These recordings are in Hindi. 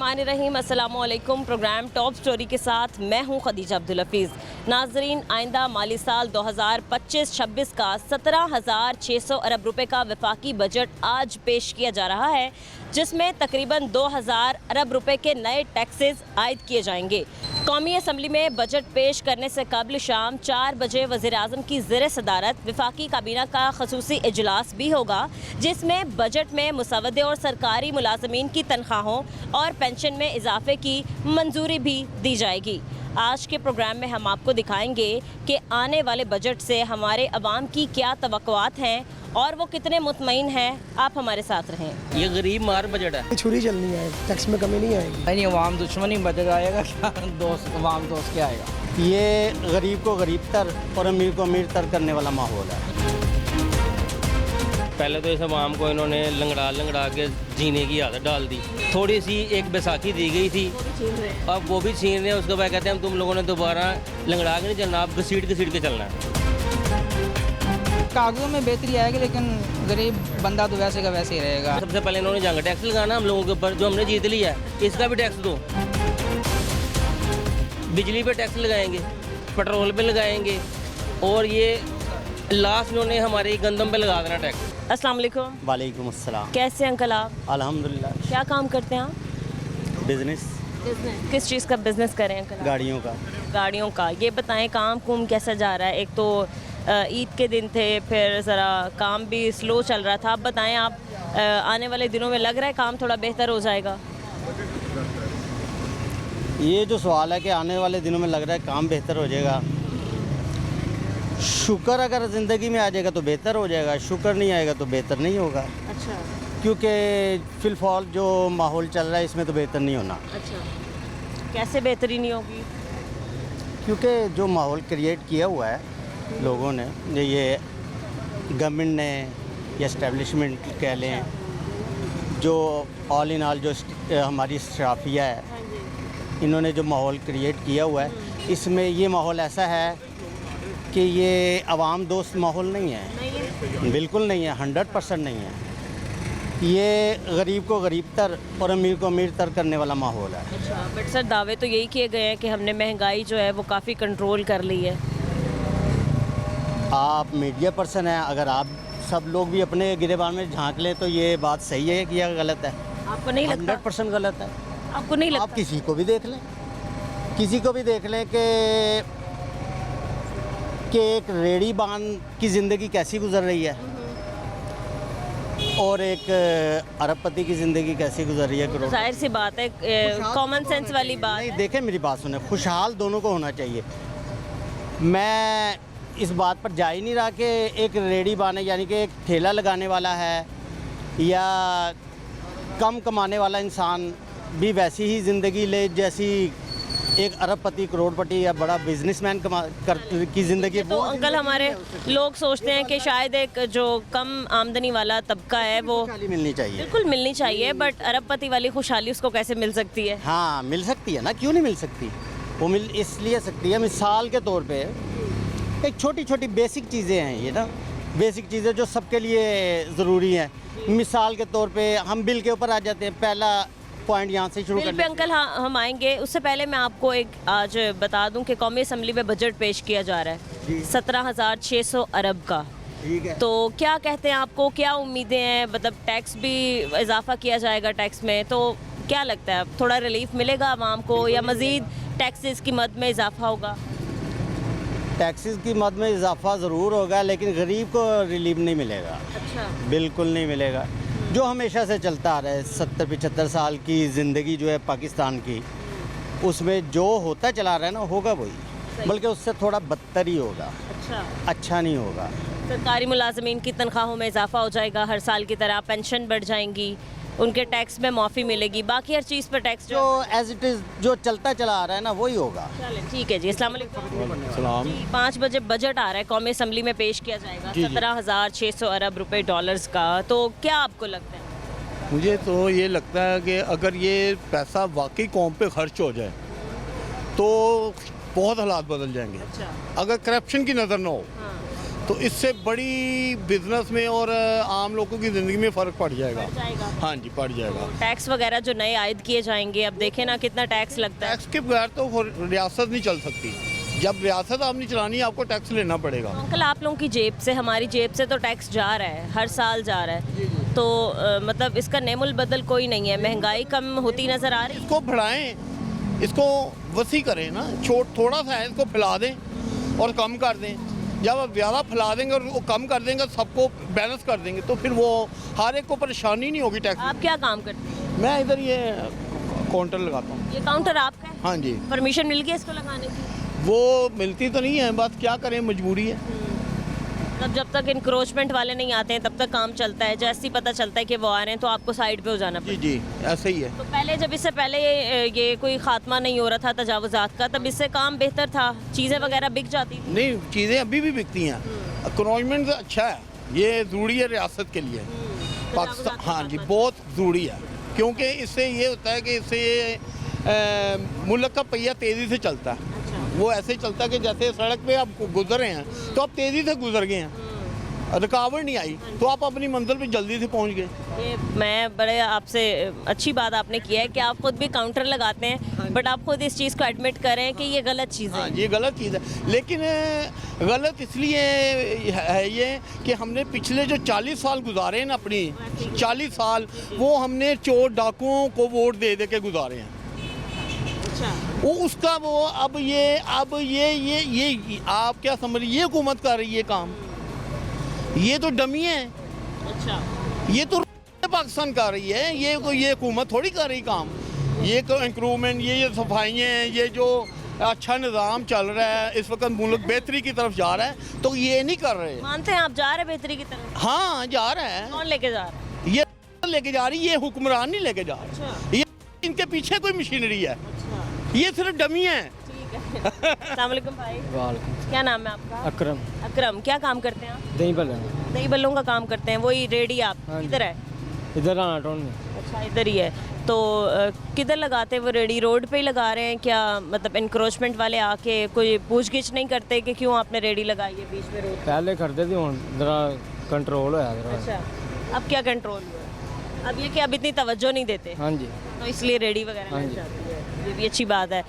बिस्मिल्लाहिर्रहमानिर्रहीम। अस्सलामुअलैकुम। प्रोग्राम टॉप स्टोरी के साथ मैं हूं खदीजा अब्दुल हफीज़। नाजरीन, आइंदा माली साल 2025-26 का 17,600 अरब रुपए का वफाकी बजट आज पेश किया जा रहा है, जिसमें तकरीबन 2,000 अरब रुपए के नए टैक्सेस आयद किए जाएंगे। कौमी असम्बली में बजट पेश करने से कबल शाम 4 बजे वज़ीर-ए-आज़म की ज़ेर सदारत वफाकी काबीना का खसूसी इजलास भी होगा, जिसमें बजट में मुसव्वदे और सरकारी मुलाजमीन की तनख्वाहों और पेंशन में इजाफे की मंजूरी भी दी जाएगी। आज के प्रोग्राम में हम आपको दिखाएंगे कि आने वाले बजट से हमारे अवाम की क्या तवक्कुआत हैं और वो कितने मुतमईन हैं। आप हमारे साथ रहें। ये गरीब मार बजट है, छुरी चलनी है, टैक्स में कमी नहीं आएगी। नहीं, अवाम दुश्मन ही बजट आएगा क्या? दोस्त अवाम दोस्त क्या आएगा? ये गरीब को गरीब तर और अमीर को अमीर तर करने वाला माहौल है। पहले तो इस अवाम को इन्होंने लंगड़ा के जीने की आदत डाल दी। थोड़ी सी एक बैसाखी दी गई थी, अब वो भी छीन रहे हैं। उसके बाद कहते हैं हम तुम लोगों ने दोबारा लंगड़ा के नहीं चलना, आप घसीट के चलना है। कागजों में बेहतरी आएगी, लेकिन गरीब बंदा तो वैसे का वैसे ही रहेगा। सबसे पहले इन्होंने जंग टैक्स लगाना हम लोगों के ऊपर, जो हमने जीत लिया है इसका भी टैक्स दो। बिजली पे टैक्स लगाएंगे, पेट्रोल पे लगाएंगे, और ये लास्ट इन्होंने हमारे गंदम पे लगा देना टैक्स। अस्सलाम वालेकुम। वालेकुम अस्सलाम। कैसे अंकल आप? अल्हम्दुलिल्लाह। क्या काम करते हैं आप? बिजनेस। किस चीज़ का बिजनेस कर रहे हैं अंकल? गाड़ियों का। गाड़ियों का। ये बताएं काम कुम कैसा जा रहा है? एक तो ईद के दिन थे, फिर ज़रा काम भी स्लो चल रहा था। आप बताएं, आप आने वाले दिनों में लग रहा है काम थोड़ा बेहतर हो जाएगा? ये जो सवाल है कि आने वाले दिनों में लग रहा है काम बेहतर हो जाएगा, शुक्र अगर ज़िंदगी में आ जाएगा तो बेहतर हो जाएगा, शुक्र नहीं आएगा तो बेहतर नहीं होगा। अच्छा। क्योंकि फ़िलहाल जो माहौल चल रहा है इसमें तो बेहतर नहीं होना। अच्छा, कैसे बेहतरी नहीं होगी? क्योंकि जो माहौल क्रिएट किया हुआ है लोगों ने, ये गवर्नमेंट ने या इस्टेब्लिशमेंट कह लें, जो ऑल इन ऑल जो हमारी शराफिया है, इन्होंने जो माहौल क्रिएट किया हुआ है, इसमें ये माहौल ऐसा है कि ये आवाम दोस्त माहौल नहीं है। बिल्कुल नहीं है, 100% नहीं है। ये गरीब को गरीब तर और अमीर को अमीर तर करने वाला माहौल है। अच्छा, बट सर दावे तो यही किए गए हैं कि हमने महंगाई जो है वो काफ़ी कंट्रोल कर ली है। आप मीडिया पर्सन हैं, अगर आप सब लोग भी अपने गिरेबान में झांक लें तो ये बात सही है कि या गलत है? आपको नहीं लगता? 100% गलत है। आपको नहीं लगता? आप किसी को भी देख लें, कि एक रेडी बान की ज़िंदगी कैसी गुजर रही है और एक अरबपति की ज़िंदगी कैसी गुजर रही है। जाहिर सी बात है, कॉमन सेंस वाली बात नहीं, है। देखें मेरी बात सुने, खुशहाल दोनों को होना चाहिए। मैं इस बात पर जा ही नहीं रहा कि एक रेडी बान है, यानी कि एक ठेला लगाने वाला है या कम कमाने वाला इंसान भी वैसी ही ज़िंदगी ले जैसी एक अरबपति, करोड़पति या बड़ा बिजनेसमैन की ज़िंदगी। तो अंकल, हमारे लोग सोचते हैं कि शायद एक जो कम आमदनी वाला तबका है वो मिलनी चाहिए। बिल्कुल मिलनी चाहिए, बट अरबपति वाली खुशहाली उसको कैसे मिल सकती है? हाँ, मिल सकती है ना, क्यों नहीं मिल सकती? वो मिल इसलिए सकती है, मिसाल के तौर पे एक छोटी छोटी बेसिक चीज़ें हैं ये ना, बेसिक चीज़ें जो सबके लिए ज़रूरी हैं। मिसाल के तौर पे हम बिल के ऊपर आ जाते हैं, पहला पॉइंट यहाँ से शुरू बिल पे अंकल हाँ हम आएंगे। उससे पहले मैं आपको एक आज बता दूं कि कौमी असम्बली में बजट पेश किया जा रहा है 17,600 अरब का। ठीक है। तो क्या कहते हैं, आपको क्या उम्मीदें हैं? मतलब टैक्स भी इजाफा किया जाएगा टैक्स में, तो क्या लगता है थोड़ा रिलीफ मिलेगा आवाम को या मज़ीद टैक्सेस की मद में इजाफा होगा? टैक्सेस की मद में इजाफा ज़रूर होगा, लेकिन गरीब को रिलीफ नहीं मिलेगा। अच्छा। बिल्कुल नहीं मिलेगा। जो हमेशा से चलता आ रहा है, 70-75 साल की ज़िंदगी जो है पाकिस्तान की, उसमें जो होता चला रहा है ना, होगा वही, बल्कि उससे थोड़ा बदतर ही होगा। अच्छा नहीं होगा। सरकारी मुलाजमीन की तनख्वाहों में इजाफा हो जाएगा हर साल की तरह, पेंशन बढ़ जाएंगी, उनके टैक्स में माफ़ी मिलेगी, बाकी हर चीज़ पर टैक्स जो एज इट इज़ जो चलता चला आ रहा है ना, वही होगा। चलें, ठीक है जी। अस्सलाम वालेकुम। 5 बजे बजट आ रहा है, कौमी असम्बली में पेश किया जाएगा 17,600 अरब रुपए डॉलर्स का। तो क्या आपको लगता है? मुझे तो ये लगता है कि अगर ये पैसा वाकई कौम पे खर्च हो जाए तो बहुत हालात बदल जाएंगे। अच्छा। अगर करप्शन की नज़र ना हो तो इससे बड़ी बिजनेस में और आम लोगों की ज़िंदगी में फ़र्क पड़ जाएगा। हाँ जी, पड़ जाएगा। टैक्स वगैरह जो नए आयद किए जाएंगे, अब देखें ना कितना टैक्स लगता है। टैक्स के बगैर तो रियासत नहीं चल सकती। जब रियासत आपने चलानी है आपको टैक्स लेना पड़ेगा। अंकल, आप लोगों की जेब से, हमारी जेब से तो टैक्स जा रहा है, हर साल जा रहा है, तो मतलब इसका नेमुल बदल कोई नहीं है। महंगाई कम होती नज़र आ रही है। इसको बढ़ाएं, इसको वसी करें ना, थोड़ा सा है इसको फैला दें और कम कर दें। जब आप ज़्यादा फैला देंगे और वो कम कर देंगे, सबको बैलेंस कर देंगे, तो फिर वो हर एक को परेशानी नहीं होगी टैक्स। आप क्या काम करते हैं? मैं इधर ये काउंटर लगाता हूँ। ये काउंटर आपका है? हाँ जी। परमिशन मिल गई इसको लगाने की? वो मिलती तो नहीं है, बस क्या करें, मजबूरी है। मतलब जब तक इंक्रोचमेंट वाले नहीं आते हैं तब तक काम चलता है। जैसे ही पता चलता है कि वो आ रहे हैं तो आपको साइड पे हो जाना जी पड़ता जी, ऐसे ही है। है। तो पहले, जब इससे पहले ये कोई खात्मा नहीं हो रहा था तजावुजात का, तब इससे काम बेहतर था, चीज़ें वगैरह बिक जाती थी। नहीं, चीज़ें अभी भी बिकती हैं। इकोनॉमिक अच्छा है, ये ज़रूरी है रियासत के लिए। पाकिस्तान, हाँ जी, बहुत ज़रूरी है, क्योंकि इससे ये होता है कि इससे मुल्क का पहिया तेज़ी से चलता है। वो ऐसे चलता है कि जैसे सड़क पे आप गुजर रहे हैं तो आप तेज़ी से गुजर गए हैं, रुकावट नहीं आई, तो आप अपनी मंजिल पे जल्दी से पहुंच गए। ये मैं बड़े आपसे अच्छी बात आपने किया है कि आप खुद भी काउंटर लगाते हैं, बट आप खुद इस चीज़ को एडमिट करें कि ये गलत चीज़ है। हाँ, ये गलत चीज़ है, लेकिन गलत इसलिए है ये कि हमने पिछले जो 40 साल गुजारे हैं ना, अपनी 40 साल, वो हमने चोर डाकुओं को वोट दे दे के गुजारे हैं। अच्छा। वो उसका वो अब ये आप क्या समझ रही, ये हुकूमत कर रही है काम, ये तो डमी है। अच्छा। ये तो पाकिस्तान कर रही है, ये हुकूमत थोड़ी कर रही काम। ये इंक्रूवमेंट, ये सफाइयाँ हैं, ये जो अच्छा निज़ाम चल रहा है, इस वक्त मुल्क बेहतरी की तरफ जा रहा है, तो ये नहीं कर रहे। मानते हैं आप जा रहे हैं बेहतरी की तरफ? हाँ, जा रहा है। कौन लेके जा रहा है? ये लेके जा रही है, ये हुक्मरान नहीं लेके जा रहा। अच्छा। ये इनके पीछे कोई मशीनरी है, अच्छा, ये सिर्फ डमी है। ठीक है। अस्सलाम वालेकुम भाई, वालेकुम। क्या नाम है आपका? अकरम। अकरम, क्या काम करते हैं आप? दही बल्ला दही बल्लों का काम करते हैं, वही रेडी आप? हाँ जी। किधर है? इधर आना टाउन में। अच्छा, इधर ही है। तो किधर लगाते हैं वो रेडी? रोड पे ही लगा रहे हैं क्या? मतलब इंक्रोचमेंट वाले आके कोई पूछ गिछ नहीं करते कि क्यों आपने रेडी लगाई है बीच में रोड? पहले करते थे, हुण जरा कंट्रोल होया जरा। अच्छा, अब क्या कंट्रोल हुआ? अब ये कि अब इतनी तवज्जो नहीं देते, हाँ जी। तो इसलिए रेडी वगैरह हाँ लग जी। जाती है। ये भी अच्छी बात है।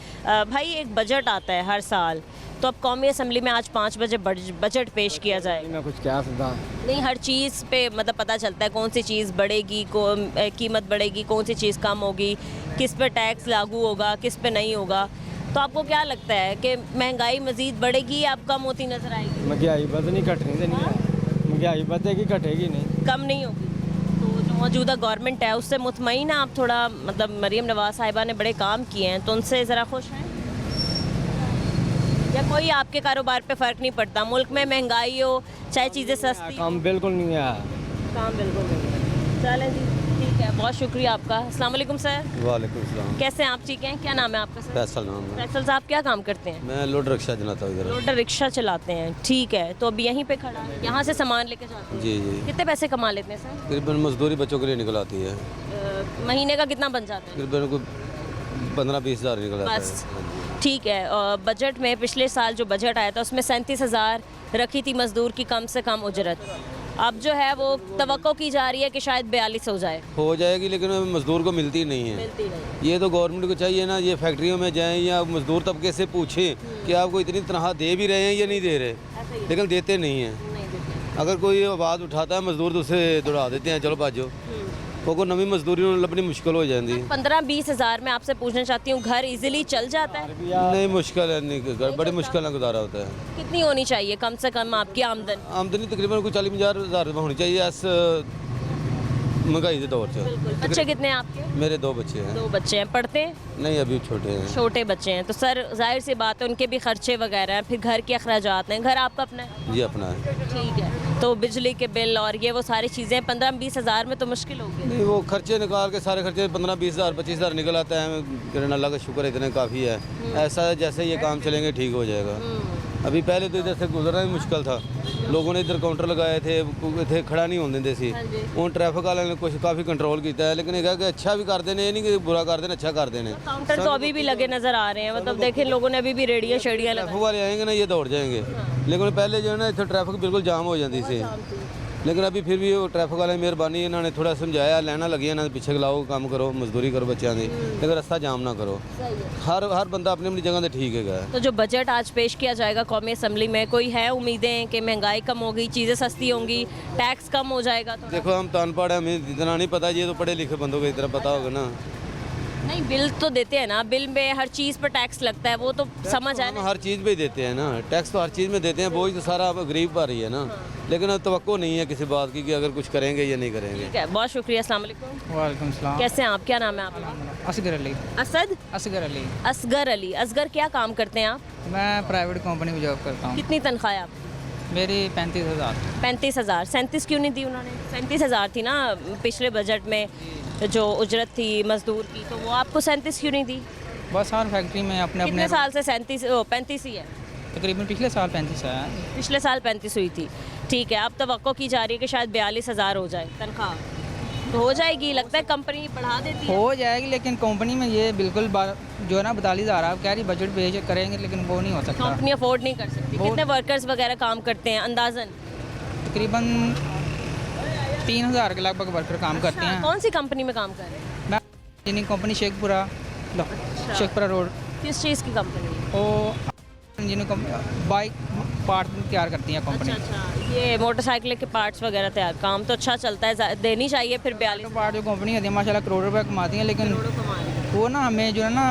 भाई, एक बजट आता है हर साल, तो अब कौमी असम्बली में आज 5 बजे बजट पेश किया जाएगा। मैं कुछ क्या सकता। नहीं, हर चीज़ पे मतलब पता चलता है कौन सी चीज़ बढ़ेगी, कीमत बढ़ेगी, कौन सी चीज़ कम होगी, किस पे टैक्स लागू होगा, किस पे नहीं होगा। तो आपको क्या लगता है कि महंगाई मज़ीद बढ़ेगी या अब कम होती नज़र आएगी? महंगाई बद नहीं घटनी देनी है, महंगाई बढ़ेगी घटेगी नहीं, कम नहीं होगी। तो जो मौजूदा गवर्नमेंट है उससे मुतमईन है आप थोड़ा? मतलब मरीम नवाज साहिबा ने बड़े काम किए हैं, तो उनसे ज़रा खुश हैं या कोई आपके कारोबार पे फ़र्क नहीं पड़ता? मुल्क में महंगाई हो, चाहे चीज़ें सस्ती, काम बिल्कुल नहीं है। काम बिल्कुल नहीं है। चलें जी, ठीक है, बहुत शुक्रिया आपका। अस्सलाम वालेकुम सर। वालेकुम सलाम। कैसे हैं आप? ठीक हैं? क्या नाम है आपका सर? फैसल नाम है। फैसल साहब, क्या काम करते हैं? मैं लोड रिक्शा चलाता हूँ इधर। लोडर रिक्शा चलाते हैं, ठीक है। तो अभी यहीं पे खड़ा है, यहाँ से सामान लेके जाते हैं? जी जी। कितने पैसे कमा लेते हैं सर? तकरीबन मजदूरी बच्चों के लिए निकल आती है, महीने का कितना बन जाता है? तकरीबन कोई 15-20 हज़ार निकल आता बस। है। ठीक है। और बजट में पिछले साल जो बजट आया था उसमें 37,000 रखी थी मजदूर की कम से कम उजरत। अब जो है वो तवक्को की जा रही है कि शायद 42 हो जाए। हो जाएगी, लेकिन मजदूर को मिलती नहीं है। मिलती नहीं। ये तो गवर्नमेंट को चाहिए ना, ये फैक्ट्रियों में जाएं या मजदूर तबके से पूछें कि आपको इतनी तनख्वाह दे भी रहे हैं या नहीं दे रहे, ऐसा ही है। लेकिन देते नहीं हैं। नहीं देते। अगर कोई आवाज़ उठाता है मजदूर तो उसे दौड़ा देते हैं, चलो बाजो। वो को नवी मजदूरी लभनी मुश्किल हो जाती है। 15-20 हज़ार में आपसे पूछना चाहती हूँ, घर इजीली चल जाता है? नहीं, मुश्किल है, नहीं, बड़ी मुश्किल ना गुजारा होता है। कितनी होनी चाहिए कम से कम आपकी आमदन? आमदनी तकरीबन कोई 40-50 हज़ार रुपये होनी चाहिए इस महंगाई के दौर से। बच्चे कितने हैं आपके? मेरे 2 बच्चे हैं। 2 बच्चे हैं, पढ़ते हैं? नहीं, अभी छोटे हैं। छोटे बच्चे हैं, तो सर जाहिर सी बात है उनके भी खर्चे वगैरह हैं, फिर घर के अखराजात हैं। घर आपका अपना है? जी, अपना है। ठीक है। तो बिजली के बिल और ये वो सारी चीज़ें 15-20 हज़ार में तो मुश्किल होगी। नहीं, वो खर्चे निकाल के सारे खर्चे 15-20 हज़ार 25 हज़ार निकल आता है। किरण अल्लाह का शुक्र है, इतने काफ़ी है। ऐसा है जैसे ये काम चलेंगे ठीक हो जाएगा। अभी पहले तो इधर से गुजरना भी मुश्किल था, लोगों ने इधर काउंटर लगाए थे, इतने खड़ा नहीं होने देंगे सी। ਹੁਣ ट्रैफिक वाले ने कुछ काफ़ी कंट्रोल किया है, लेकिन ये कि अच्छा भी कर देने, ये नहीं कि बुरा कर देने, अच्छा कर देने। काउंटर तो अभी भी लगे नजर आ रहे हैं, मतलब देखें लोगों ने अभी भी रेडियाँ शेड़ियाँ लगाई। ट्रैफिक वाले आएंगे ना ये दौड़ जाएंगे, लेकिन पहले जो है ना इतना ट्रैफिक बिल्कुल जाम हो जाती थी, लेकिन अभी फिर भी वो ट्रैफिक वाले की मेहरबानी इन्होंने थोड़ा समझाया, लाइना लगी इन्होंने पिछे लाओ, काम करो, मजदूरी करो बच्चों की, लेकिन रास्ता जाम ना करो। हर बंदा अपनी अपनी जगह से ठीक है। तो जो बजट आज पेश किया जाएगा कौमी असम्बली में, कोई है उम्मीदें कि महंगाई कम होगी, चीज़ें सस्ती होंगी, टैक्स कम हो जाएगा? तो देखो हम तान पढ़े, हमें इतना नहीं पता, ये तो पढ़े लिखे बंदों को इतना पता होगा ना। नहीं, बिल तो देते हैं ना, बिल में हर चीज़ पर टैक्स लगता है, वो तो समझ आए हम ना। हर चीज़ पे ही देते हैं ना, टैक्स तो हर चीज़ में देते हैं, बोझ तो सारा अब गरीब पर ही है ना, लेकिन अब तवक्को नहीं है किसी बात की कि अगर कुछ करेंगे या नहीं करेंगे। ठीक है, बहुत शुक्रिया, अस्सलाम वालेकुम। वालेकुम सलाम। कैसे हैं आप, क्या नाम है आपका? असगर अली। असद? असगर अली। असगर अली। असगर, क्या काम करते हैं आप? मैं प्राइवेट कंपनी में जॉब करता हूँ। कितनी तनख्वाह है आपकी? मेरी 35,000। 35,000। 37 क्यों नहीं दी उन्होंने? 37,000 थी ना पिछले बजट में जो उजरत थी मजदूर की, तो वो आपको 37 क्यों नहीं दी? बस हर फैक्ट्री में अपने कितने अपने साल से 35 ही है? तकरीबन पिछले साल 35 है। पिछले साल 35 हुई थी। ठीक है, अब तवक्को की जा रही है कि शायद 42,000 हो जाए तनख्वाह, तो हो जाएगी? लगता है कंपनी बढ़ा देती है। हो जाएगी, लेकिन कंपनी में ये बिल्कुल जो है ना 42,000 आप कह रही बजट भेज करेंगे, लेकिन वो नहीं हो सकता। कंपनी अफोर्ड नहीं कर सकती। कितने वर्कर्स वगैरह काम करते हैं अंदाजन? तकरीबन 3,000 के लगभग वर्कर काम करते हैं। कौन सी कंपनी में काम कर रहे हैं? मैं इंजीनियरिंग कंपनी शेखपुरा रोड। किस चीज़ की कंपनी है? वो इंजीनियरिंग कंपनी बाइक पार्ट तैयार करती है कंपनी। अच्छा, ये मोटरसाइकिल के पार्ट्स वगैरह तैयार, काम तो अच्छा चलता है, देनी चाहिए फिर 42 पार्ट जो कंपनी होती है माशाल्लाह करोड़ रुपए कमाती है, लेकिन वो ना हमें जो है ना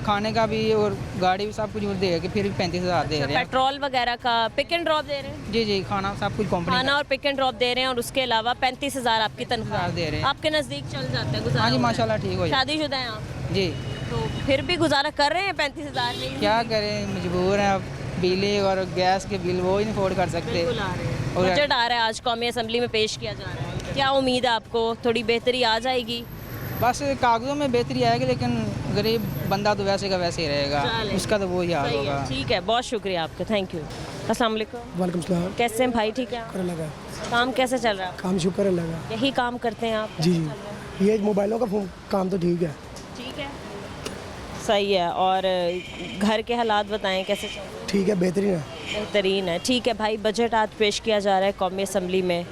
खाने का भी और गाड़ी भी सब कुछ दे के फिर भी 35,000 दे रहे हैं। पेट्रोल वगैरह का पिक एंड ड्रॉप दे रहे हैं? जी जी, खाना सब कुछ कंपनी खाना और पिक एंड ड्रॉप दे रहे हैं, और उसके अलावा 35,000 आपकी तनख्वाह दे रहे हैं। आपके नज़दीक चल जाता है गुजारा? हाँ जी, हो माशाल्लाह जाता है। ठीक हो जाए। शादीशुदा हैं आप? जी। तो फिर भी गुजारा कर रहे हैं 35,000 में? क्या करें, मजबूर हैं। अब बिजली और गैस के बिल वो ही नहीं अफोर्ड कर सकते। बिल्कुल आ रहे हैं। और- बजट आ रहा है, आज कौमी असम्बली में पेश किया जा रहा है, क्या उम्मीद है आपको? थोड़ी बेहतरी आ जाएगी? बस कागजों में बेहतरी आएगी, लेकिन गरीब बंदा तो वैसे का वैसे ही रहेगा, चलें। उसका तो वो ही हाल सही है, होगा। ठीक है, बहुत शुक्रिया आपका, थैंक यू। अस्सलाम वालेकुम। वालेकुम सलाम। कैसे हैं भाई, ठीक है? कर लगा काम कैसे चल रहा है? काम शुक्र है लगा। यही काम करते हैं आप? जी जी, ये मोबाइलों का काम तो ठीक है। ठीक है, सही है। और घर के हालात बताएं कैसे चल रहे हैं? ठीक है, बेहतरीन है। बेहतरीन है, ठीक है भाई। बजट आज पेश किया जा रहा है कौमी असम्बली में,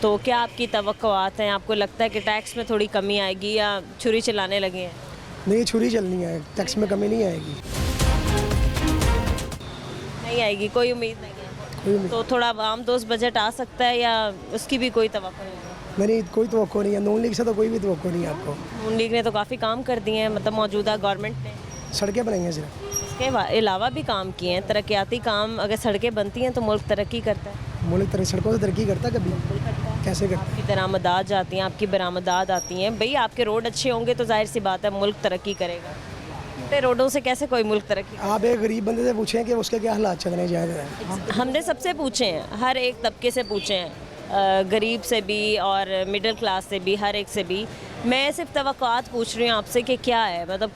तो क्या आपकी तवक्कुआत हैं? आपको लगता है कि टैक्स में थोड़ी कमी आएगी या छुरी चलाने लगे हैं? नहीं, छुरी चलनी है, टैक्स में कमी नहीं आएगी। नहीं आएगी, कोई उम्मीद नहीं है? कोई तो थोड़ा आम दोस्त बजट आ सकता है या उसकी भी कोई तवक्को नहीं है? नहीं, कोई तवक्को नहीं है। नून लीग से तो कोई भी तवक्को नहीं है आपको। नून लीग ने तो काफ़ी काम कर दिए हैं, मतलब मौजूदा गवर्नमेंट ने सड़कें बनाएंगे सिर्फ। इसके अलावा भी काम किए हैं, तरक्याती काम। अगर सड़कें बनती हैं तो मुल्क तरक्की करता है। मुल्क सड़कों से तरक्की करता है कभी? कैसे करता आपकी दरामदात जाती हैं, आपकी बरामदात आती हैं। भाई आपके रोड अच्छे होंगे तो जाहिर सी बात है मुल्क तरक्की करेगा। टूटे रोडों से कैसे कोई मुल्क तरक्की? है? आप एक गरीब बंदे से पूछें कि उसके क्या हालात चल रहे हैं। हमने सबसे पूछे हैं, हर एक तबके से पूछे हैं, गरीब से भी और मिडिल क्लास से भी, हर एक से भी। मैं सिर्फ तवक्कुआत पूछ रही हूँ आपसे कि क्या है, मतलब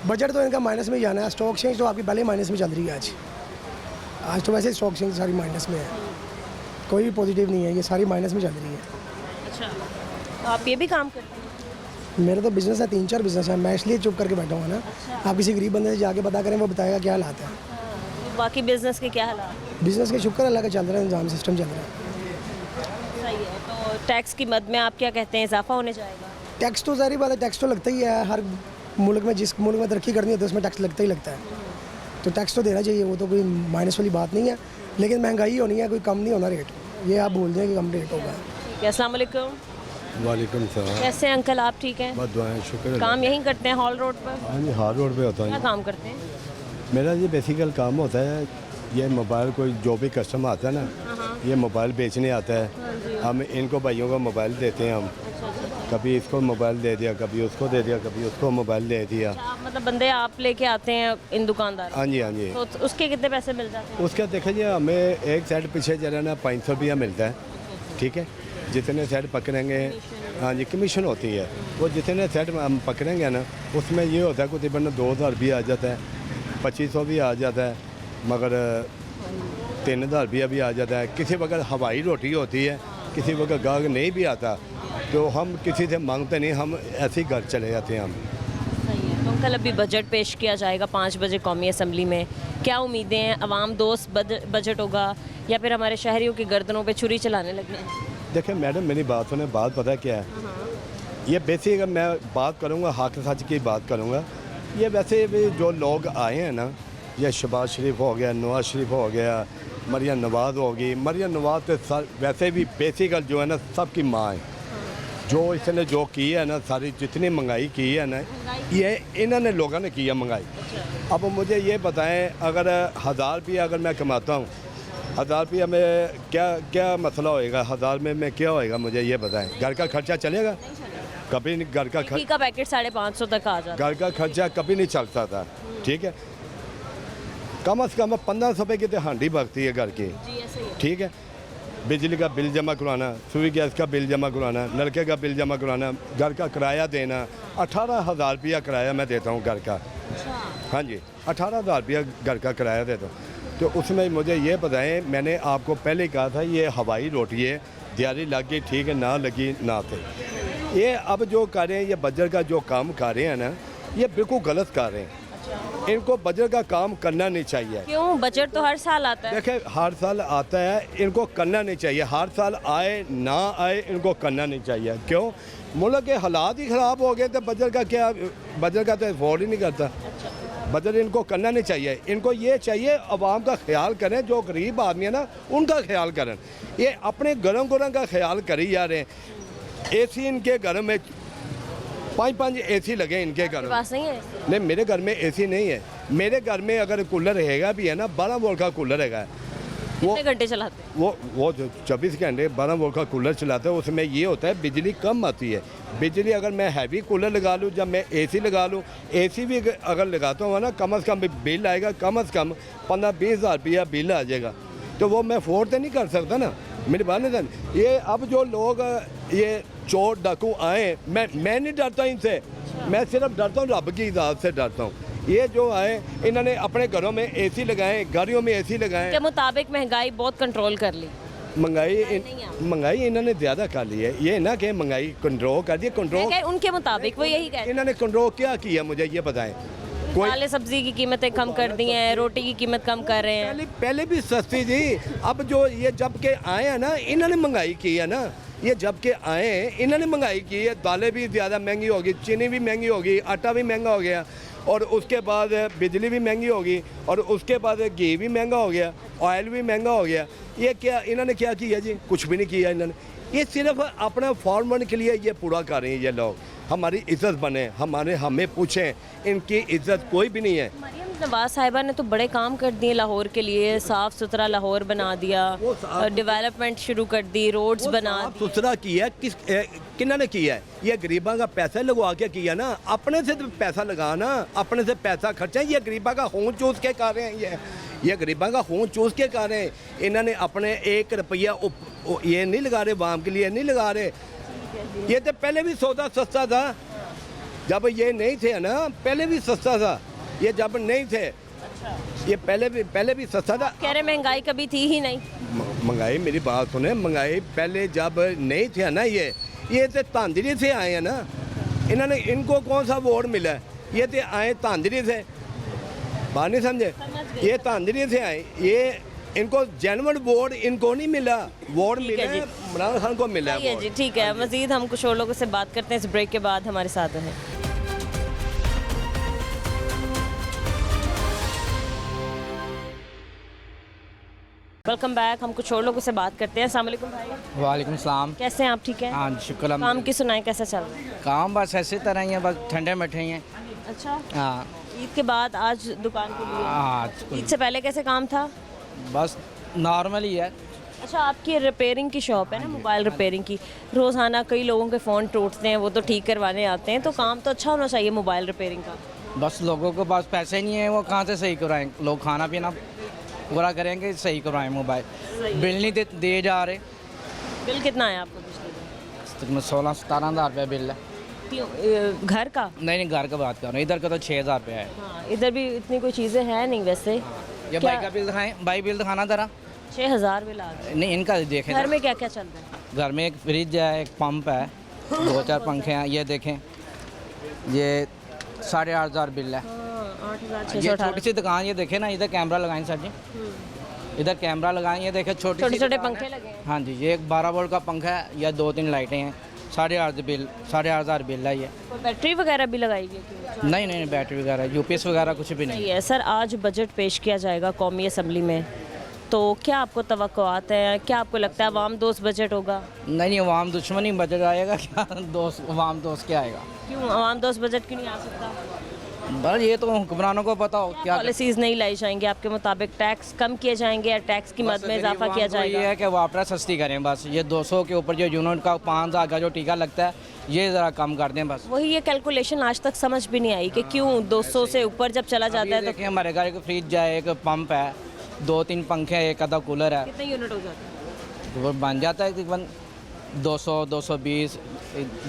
बजट तो इनका माइनस में ही जाना है। स्टॉक एक्सचेंज तो आपकी पहले माइनस में चल रही है आज तो वैसे स्टॉक एक्सचेंज सारी माइनस में है, कोई भी पॉजिटिव नहीं है, ये सारी माइनस में चल रही है। अच्छा, तो आप ये भी काम करते हैं? मेरा तो बिज़नेस है, 3-4 बिज़नेस है। मैं इसलिए चुप करके बैठा हूँ ना। आप किसी गरीब बंदे से जाके पता करें, वो बताएगा क्या हालात है। तो बाकी बिजनेस के क्या हालात? बिज़नेस के शुक्र अल्लाह का चल रहा है, निज़ाम सिस्टम चल रहा है। सही है। तो टैक्स की मद में आप क्या कहते हैं, इजाफा होने जाएगा? टैक्स तो ज़ाहिर बात है, टैक्स तो लगता ही है। हर मुल्क में, जिस मुल्क में तरक्की करनी होती है उसमें टैक्स लगता ही लगता है, तो टैक्स तो देना चाहिए, वो तो कोई माइनस वाली बात नहीं है। लेकिन महंगाई होनी है, कोई कम नहीं होना रेट। ये आप बोल दें कि कम रेट होगा। ठीक है, अस्सलाम वालेकुम। वालेकुम सलाम। कैसे हैं अंकल, आप ठीक हैं? बहुत दुआएं, शुक्र है। काम यहीं करते हैं हॉल रोड पर? हाँ जी, हार रोड पे होता क्या है। काम करते हैं? मेरा ये बेसिकल काम होता है, ये मोबाइल कोई जो भी कस्टमर आता है ना, ये मोबाइल बेचने आता है, हम इनको भाइयों को मोबाइल देते हैं। हम कभी इसको मोबाइल दे दिया, कभी उसको दे दिया, कभी उसको मोबाइल दे दिया। आप मतलब बंदे आप लेके आते हैं इन दुकानदार? हाँ जी, हाँ जी। तो उसके कितने पैसे मिल जाते हैं? उसका देखें जी, हमें एक सेट पीछे जरा ना 500 रुपया मिलता है, ठीक है। जितने सेट पकड़ेंगे, हाँ जी, कमीशन होती है। वो जितने सेट हम पकड़ेंगे ना, उसमें ये होता है तकरीबन 2,000 भी आ जाता है, 2500 भी आ जाता है, मगर 3000 रुपया भी आ जाता है। किसी वक्त हवाई रोटी होती है, किसी वक्त गाहक नहीं भी आता तो हम किसी से मांगते नहीं, हम ऐसे ही घर चले जाते हैं हम। सही है। तो कल अभी बजट पेश किया जाएगा 5 बजे कौमी असम्बली में, क्या उम्मीदें हैं? अवाम दोस्त बजट होगा या फिर हमारे शहरियों की गर्दनों पे छुरी चलाने लगने हैं? देखिए मैडम, मेरी बात सुने, बात पता है क्या है, ये बेसिक मैं बात करूँगा, हक सच की बात करूँगा। ये वैसे भी जो लोग आए हैं ना, ये शहबाज शरीफ हो गया, नवाज शरीफ हो गया, मरियम नवाज होगी। मरियम नवाज तो वैसे भी बेसिक जो है ना सबकी माँ है। जो इसने जो की है ना, सारी जितनी महंगाई की है ना, ये इन्होंने लोगों ने की है महंगाई। अब मुझे ये बताएं, अगर 1000 रुपया अगर मैं कमाता हूँ, 1000 रुपया में क्या क्या मसला होएगा? 1000 में क्या होएगा मुझे ये बताएं? घर का खर्चा चलेगा? कभी नहीं। घर का घी का पैकेट 550 तक आ जाता है। घर का खर्चा कभी नहीं चलता था, ठीक है। कम से कम 1500 रुपये की तो हांडी भगती है घर की, जी ऐसे ही है। ठीक है। बिजली का बिल जमा करवाना, सूर्य गैस का बिल जमा करवाना, नलके का बिल जमा करवाना, घर का किराया देना। 18,000 रुपया किराया मैं देता हूँ घर का। हाँ जी, 18,000 रुपया घर का किराया देता हूँ। तो उसमें मुझे ये बताएं, मैंने आपको पहले कहा था ये हवाई रोटी है, दिहाड़ी लग गई ठीक है, ना लगी ना थे। ये अब जो कर रहे हैं, ये बजट का जो काम कर रहे हैं ना, ये बिल्कुल गलत कर रहे हैं। इनको बजट का काम करना नहीं चाहिए। क्यों? बजट तो हर साल आता है। देखिए हर साल आता है, इनको करना नहीं चाहिए। हर साल आए ना आए, इनको करना नहीं चाहिए। क्यों? मुल्क के हालात ही ख़राब हो गए तो बजट का क्या, बजट का तो अफोर्ड ही नहीं करता। बजट इनको करना नहीं चाहिए। इनको ये चाहिए आवाम का ख्याल करें, जो गरीब आदमी है ना उनका ख्याल करें। ये अपने घरों का ख्याल कर ही जा रहे हैं। एसी इनके घर में 5-5 एसी लगे इनके घर में। पास नहीं है? नहीं, मेरे घर में एसी नहीं है। मेरे घर में अगर कूलर रहेगा भी है ना, 12 वोल्ट का कूलर रहेगा। वो कितने घंटे चलाते हैं? वो 24 घंटे 12 वोल्ट का कूलर चलाता है। उसमें ये होता है बिजली कम आती है। बिजली अगर मैं हैवी कूलर लगा लूँ, जब मैं एसी लगा लूँ, एसी भी अगर लगाता हूँ ना, कम से कम बिल आएगा, कम से कम 15-20 हज़ार रुपया बिल आ जाएगा। तो वो मैं अफोर्ड तो नहीं कर सकता ना, मेरी बात नहीं सुन। ये अब जो लोग ये चोर डाकू आए, मैं नहीं डरता इनसे, मैं सिर्फ डरता हूँ रब की इजाज़त से डरता हूँ। ये जो आए इन्होंने अपने घरों में एसी लगाए, गाड़ियों में एसी लगाए। के मुताबिक महंगाई बहुत कंट्रोल कर ली। महंगाई इन्होंने ज़्यादा कर ली है। ये ना कि महंगाई कंट्रोल कर दी, कंट्रोल उनके मुताबिक वो यही कह रहे इन्होंने कंट्रोल क्या किया मुझे ये बताएं? कोई दालें सब्जी की कीमतें कम कर दी हैं, रोटी की कीमत कम कर रहे हैं। पहले भी सस्ती थी। अब जो ये जब के आए हैं ना, इन्होंने महंगाई की है ना। ये जब के आए हैं इन्होंने महंगाई की है। दालें भी ज़्यादा महंगी होगी, चीनी भी महंगी होगी, आटा भी महंगा हो गया, और उसके बाद बिजली भी महंगी होगी, और उसके बाद घी भी महंगा हो गया, ऑयल भी महंगा हो गया। ये क्या इन्होंने क्या किया जी? कुछ भी नहीं किया इन्होंने। ये सिर्फ अपना फॉर्मन के लिए ये पूरा कर रहे हैं ये लोग। हमारी इज्जत बने, हमें पूछें, इनकी इज्जत कोई भी नहीं है। मरियम नवाज साहिबा ने तो बड़े काम कर दिए लाहौर के लिए, साफ़ सुथरा लाहौर बना दिया, डेवलपमेंट शुरू कर दी, रोड्स बना दी। सुथरा किया किन्ना ने किया है? ये गरीबा का पैसा लगवा के किया ना, अपने से पैसा लगाना, अपने से पैसा खर्चा। ये गरीबा का खून चूस के कर रहे हैं। ये गरीबा का खून चूस के कर रहे हैं। इन्होंने अपने 1 रुपया ये नहीं लगा रहे, वाम के लिए नहीं लगा रहे। ये तो पहले भी सौदा सस्ता था, जब ये नहीं थे ना, पहले भी सस्ता था। ये जब नहीं थे, ये पहले भी सस्ता था। कह रहे महंगाई कभी थी ही नहीं। महंगाई, मेरी बात सुने, महंगाई पहले जब नहीं थे ना, ये तो तांदरी से आए हैं ना। इन्होंने, इनको कौन सा वोट मिला है? ये तो आए तांदरी से, बात नहीं समझे? ये तांदरी से आए, ये इनको जेन्युइन वोट इनको नहीं मिला, वोट मिला है इमरान खान को मिला है। जी ठीक है। मजीद हम कुछ और लोगों से बात करते हैं इस ब्रेक के बाद। हमारे साथ हैं। Welcome back. हम कुछ और लोगों से बात करते हैं। अस्सलाम वालेकुम भाई। वालेकुम सलाम। कैसे हैं आप? ठीक है। हाँ शुक्र। काम की सुनाएं, कैसा चल रहा है? काम बस ऐसे तरह ही है, बस ठंडे मिठे ही हैं। अच्छा, हाँ ईद के बाद आज दुकान के लिए। हाँ, ईद से पहले कैसे काम था? बस नॉर्मल ही है। अच्छा, आपकी रिपेयरिंग की शॉप है ना, मोबाइल रिपेयरिंग की। रोज़ाना कई लोगों के फ़ोन टूटते हैं, वो तो ठीक करवाने आते हैं, तो काम तो अच्छा होना चाहिए मोबाइल रिपेयरिंग का। बस लोगों के पास पैसे नहीं है, वो कहाँ से सही करवाएं? लोग खाना पीना पूरा करेंगे, सही करवाएं मोबाइल। बिल नहीं दे जा रहे। बिल कितना है आपको पिछले दिन? 16-17 हज़ार रुपया बिल है। क्यों? घर का? नहीं घर का बात कर रहा हूँ, इधर का तो 6 हज़ार रुपया है। हाँ, इधर भी इतनी कोई चीज़ें हैं नहीं वैसे। ये क्या? बाइक का बिल दिखाएं, बाइक बिल दिखाना ज़रा। 6,000 बिल आ गए। नहीं, इनका देखें घर ज़रा। में क्या क्या चल रहा है? घर में एक फ्रिज है, एक पंप है, 2-4 पंखे हैं। ये देखें, ये 8,500 बिल है। 8,618। ये छोटी सी दुकान, ये देखें ना, इधर कैमरा लगाएं सर जी, इधर कैमरा लगाएं। ये देखें छोटी छोटे सी छोटे दुकान पंखे है। लगे हैं। हाँ जी, ये एक 12 वोल्ट का पंखा है, या 2-3 लाइटें हैं। 8,500 बिल, 8,500 बिल है ये। कोई बैटरी वगैरह भी लगाई गई क्यों? नहीं नहीं, बैटरी वगैरह, यूपीएस वगैरह कुछ भी नहीं। नहीं है सर। आज बजट पेश किया जाएगा कौमी असम्बली में, तो क्या आपको तवक्कुआत हैं? क्या आपको लगता है अवाम दोस्त बजट होगा? नहीं, अवाम दुश्मनी बजट आएगा क्या? दोस्त, अवाम दोस्त क्या आएगा? क्यों अवाम दोस्त बजट क्यों नहीं आ सकता? बस ये तो हुक्मरानों को पता हो क्या। पॉलिसीज़ नहीं लाई जाएंगी आपके मुताबिक? टैक्स कम किए जाएंगे या टैक्स की मद में इजाफा किया ये जाएगा? है कि वापरा सस्ती करें बस। ये 200 के ऊपर जो यूनिट का 5,000 का जो टीका लगता है, ये ज़रा कम कर दें बस। वही ये कैलकुलेशन आज तक समझ भी नहीं आई कि क्यों 200 से ऊपर जब चला जाता है तो देखिए, हमारे घर एक फ्रिज है, एक पंप है, 2-3 पंखे हैं, एक आधा कूलर है, कितने यूनिट हो जाते हैं? वो बन जाता है तकरीबन 200, 220,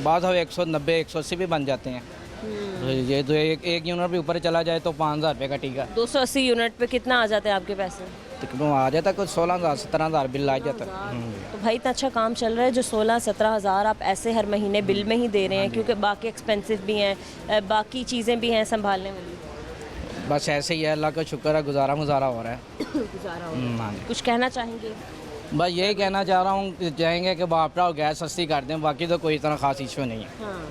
बाद 190, 180 भी बन जाते हैं। तो ये तो एक यूनिट भी ऊपर चला जाए तो 5,000 रुपये का टीका 280 यूनिट पे कितना आ जाते हैं आपके पैसे? तकरीबन आ जाता है, कुछ 16,000 17,000 बिल आ जाता है। तो भाई इतना अच्छा काम चल रहा है जो 16-17 हज़ार आप ऐसे हर महीने बिल में ही दे रहे हैं, क्योंकि बाकी एक्सपेंसिव भी हैं, बाकी चीज़ें भी हैं संभालने वाली। बस ऐसे ही है, अल्लाह का शुक्र है, गुजारा मुजारा हो रहा है। गुजारा हो रहा है। हाँ जी। कुछ कहना चाहेंगे? बस यही कहना चाह रहा हूँ कि चाहेंगे कि बापरा और गैस सस्ती कर दें, बाकी तो कोई इतना खास इशू नहीं है। हाँ।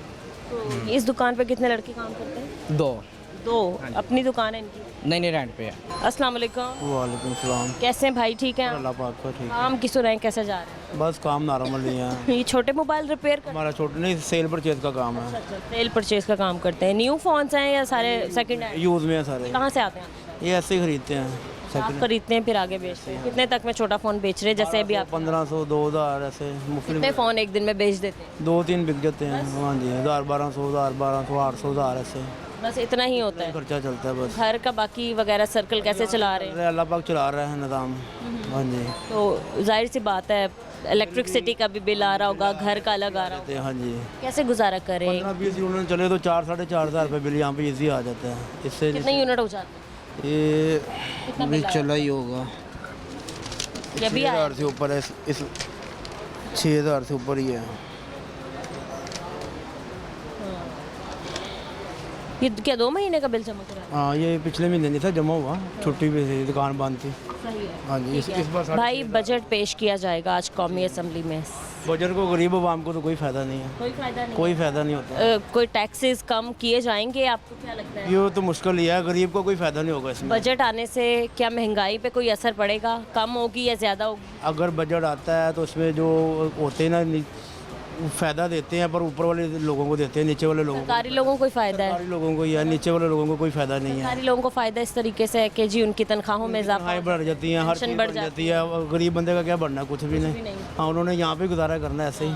तो इस दुकान पे कितने लड़के काम करते हैं? 2 अपनी दुकान है इनकी? नहीं, रेंट पे है। अस्सलाम वालेकुम। वालेकुम सलाम। कैसे हैं भाई? ठीक हैं? अल्लाह पाक का ठीक काम किस रहे हैं, कैसे जा रहे बस काम नॉर्मल ही है। हैं? ये छोटे मोबाइल रिपेयर कर हमारा छोटे नहीं, सेल परचेज का काम है। सेल परचेज का काम करते हैं। न्यू फोन्स हैं या सारे सेकंड हैंड? यूज़ में है सारे, कहाँ से आते हैं? ये ऐसे ही खरीदते हैं। आप खरीदते हैं फिर आगे बेचते हैं? कितने तक में छोटा फ़ोन बेच रहे हैं जैसे अभी आप? 1500, 2000 ऐसे मुफ्त कितने फ़ोन एक दिन में बेच देते हैं? 2-3 बिक जाते हैं। हाँ जी, 1000, 1200, 1200, 800, 1000 ऐसे बस इतना ही होता है? खर्चा चलता है बस। घर का बाकी वगैरह सर्कल कैसे चला रहे हैं? अल्लाह पाक चला रहा है निज़ाम। हाँ जी। तो जाहिर सी बात है इलेक्ट्रिसिटी का भी बिल आ रहा होगा, घर का अलग आ रहा होगा, हाँ जी। कैसे गुजारा करें? 15-20 यूनिट चले तो 4-4.5 हज़ार रुपये बिल यहाँ पे इजी आ जाता है। इससे कितने यूनिट हो जाते हैं? ये कितना भी बिल आया? चला ही होगा, ये भी आया? 6,000 से ऊपर है। इस 6,000 से ऊपर ही है। ये क्या 2 महीने का बिल जमा करा? हाँ, ये पिछले महीने नहीं था जमा हुआ, छुट्टी पे थी, दुकान बंद थी। सही है। हाँ जी। इस बार भाई बजट पेश किया जाएगा आज कौमी असम्बली में, बजट को गरीब आवाम को तो कोई फ़ायदा नहीं है, कोई फायदा नहीं? कोई फ़ायदा नहीं होता। कोई टैक्सेस कम किए जाएंगे? आपको क्या लगता है? ये तो मुश्किल ही है, गरीब को कोई फ़ायदा नहीं होगा इसमें। बजट आने से क्या महंगाई पे कोई असर पड़ेगा? कम होगी या ज़्यादा होगी? अगर बजट आता है तो उसमें जो होते हैं ना, फ़ायदा देते हैं, पर ऊपर वाले लोगों को देते हैं, नीचे वाले लोगों को, सरकारी लोगों को ही फायदा है? सरकारी लोगों को या नीचे वाले लोगों को कोई फ़ायदा नहीं है। सरकारी लोगों को फायदा इस तरीके से है कि जी उनकी तनख्वाहों में इजाफा तनख्वाहें बढ़ जाती हैं, हर पेंशन चीज़ बढ़ बढ़ जाती है, और गरीब बंदे का क्या बढ़ना, कुछ भी नहीं। हाँ, उन्होंने यहाँ पे गुजारा करना है ऐसे ही।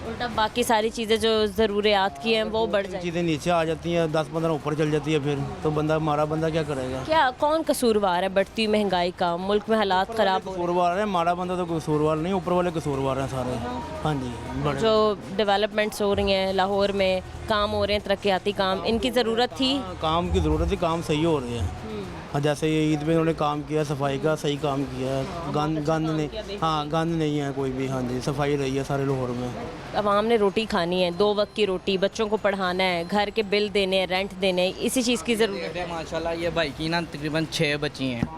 उल्टा बाकी सारी चीज़ें जो ज़रूरियात की हैं वो बढ़ जाएंगी। चीज़ें नीचे आ जाती हैं, 10-15 ऊपर चल जाती है, फिर तो बंदा, हमारा बंदा क्या करेगा? क्या कौन कसूरवार है बढ़ती हुई महंगाई का? मुल्क में हालात ख़राब हो रहे कसूरवार है, हमारा बंदा तो कसूरवार नहीं, ऊपर वाले कसूरवार हैं सारे। हाँ जी, हैं? बड़े जो डेवलपमेंट्स हो रही हैं लाहौर में, काम हो रहे हैं तरक्याती काम, इनकी ज़रूरत थी? काम की ज़रूरत है, काम सही हो रहे हैं। हाँ, जैसे ये ईद में उन्होंने काम किया, सफाई का सही काम किया है, गंद नहीं, हाँ गंद नहीं है कोई भी। हाँ जी, सफाई रही है सारे लाहौर में। अवाम ने रोटी खानी है, 2 वक्त की रोटी, बच्चों को पढ़ाना है, घर के बिल देने हैं, रेंट देने हैं, इसी चीज़ की ज़रूरत है। माशाल्लाह, ये भाई की ना तकरीबन 6 बच्ची हैं,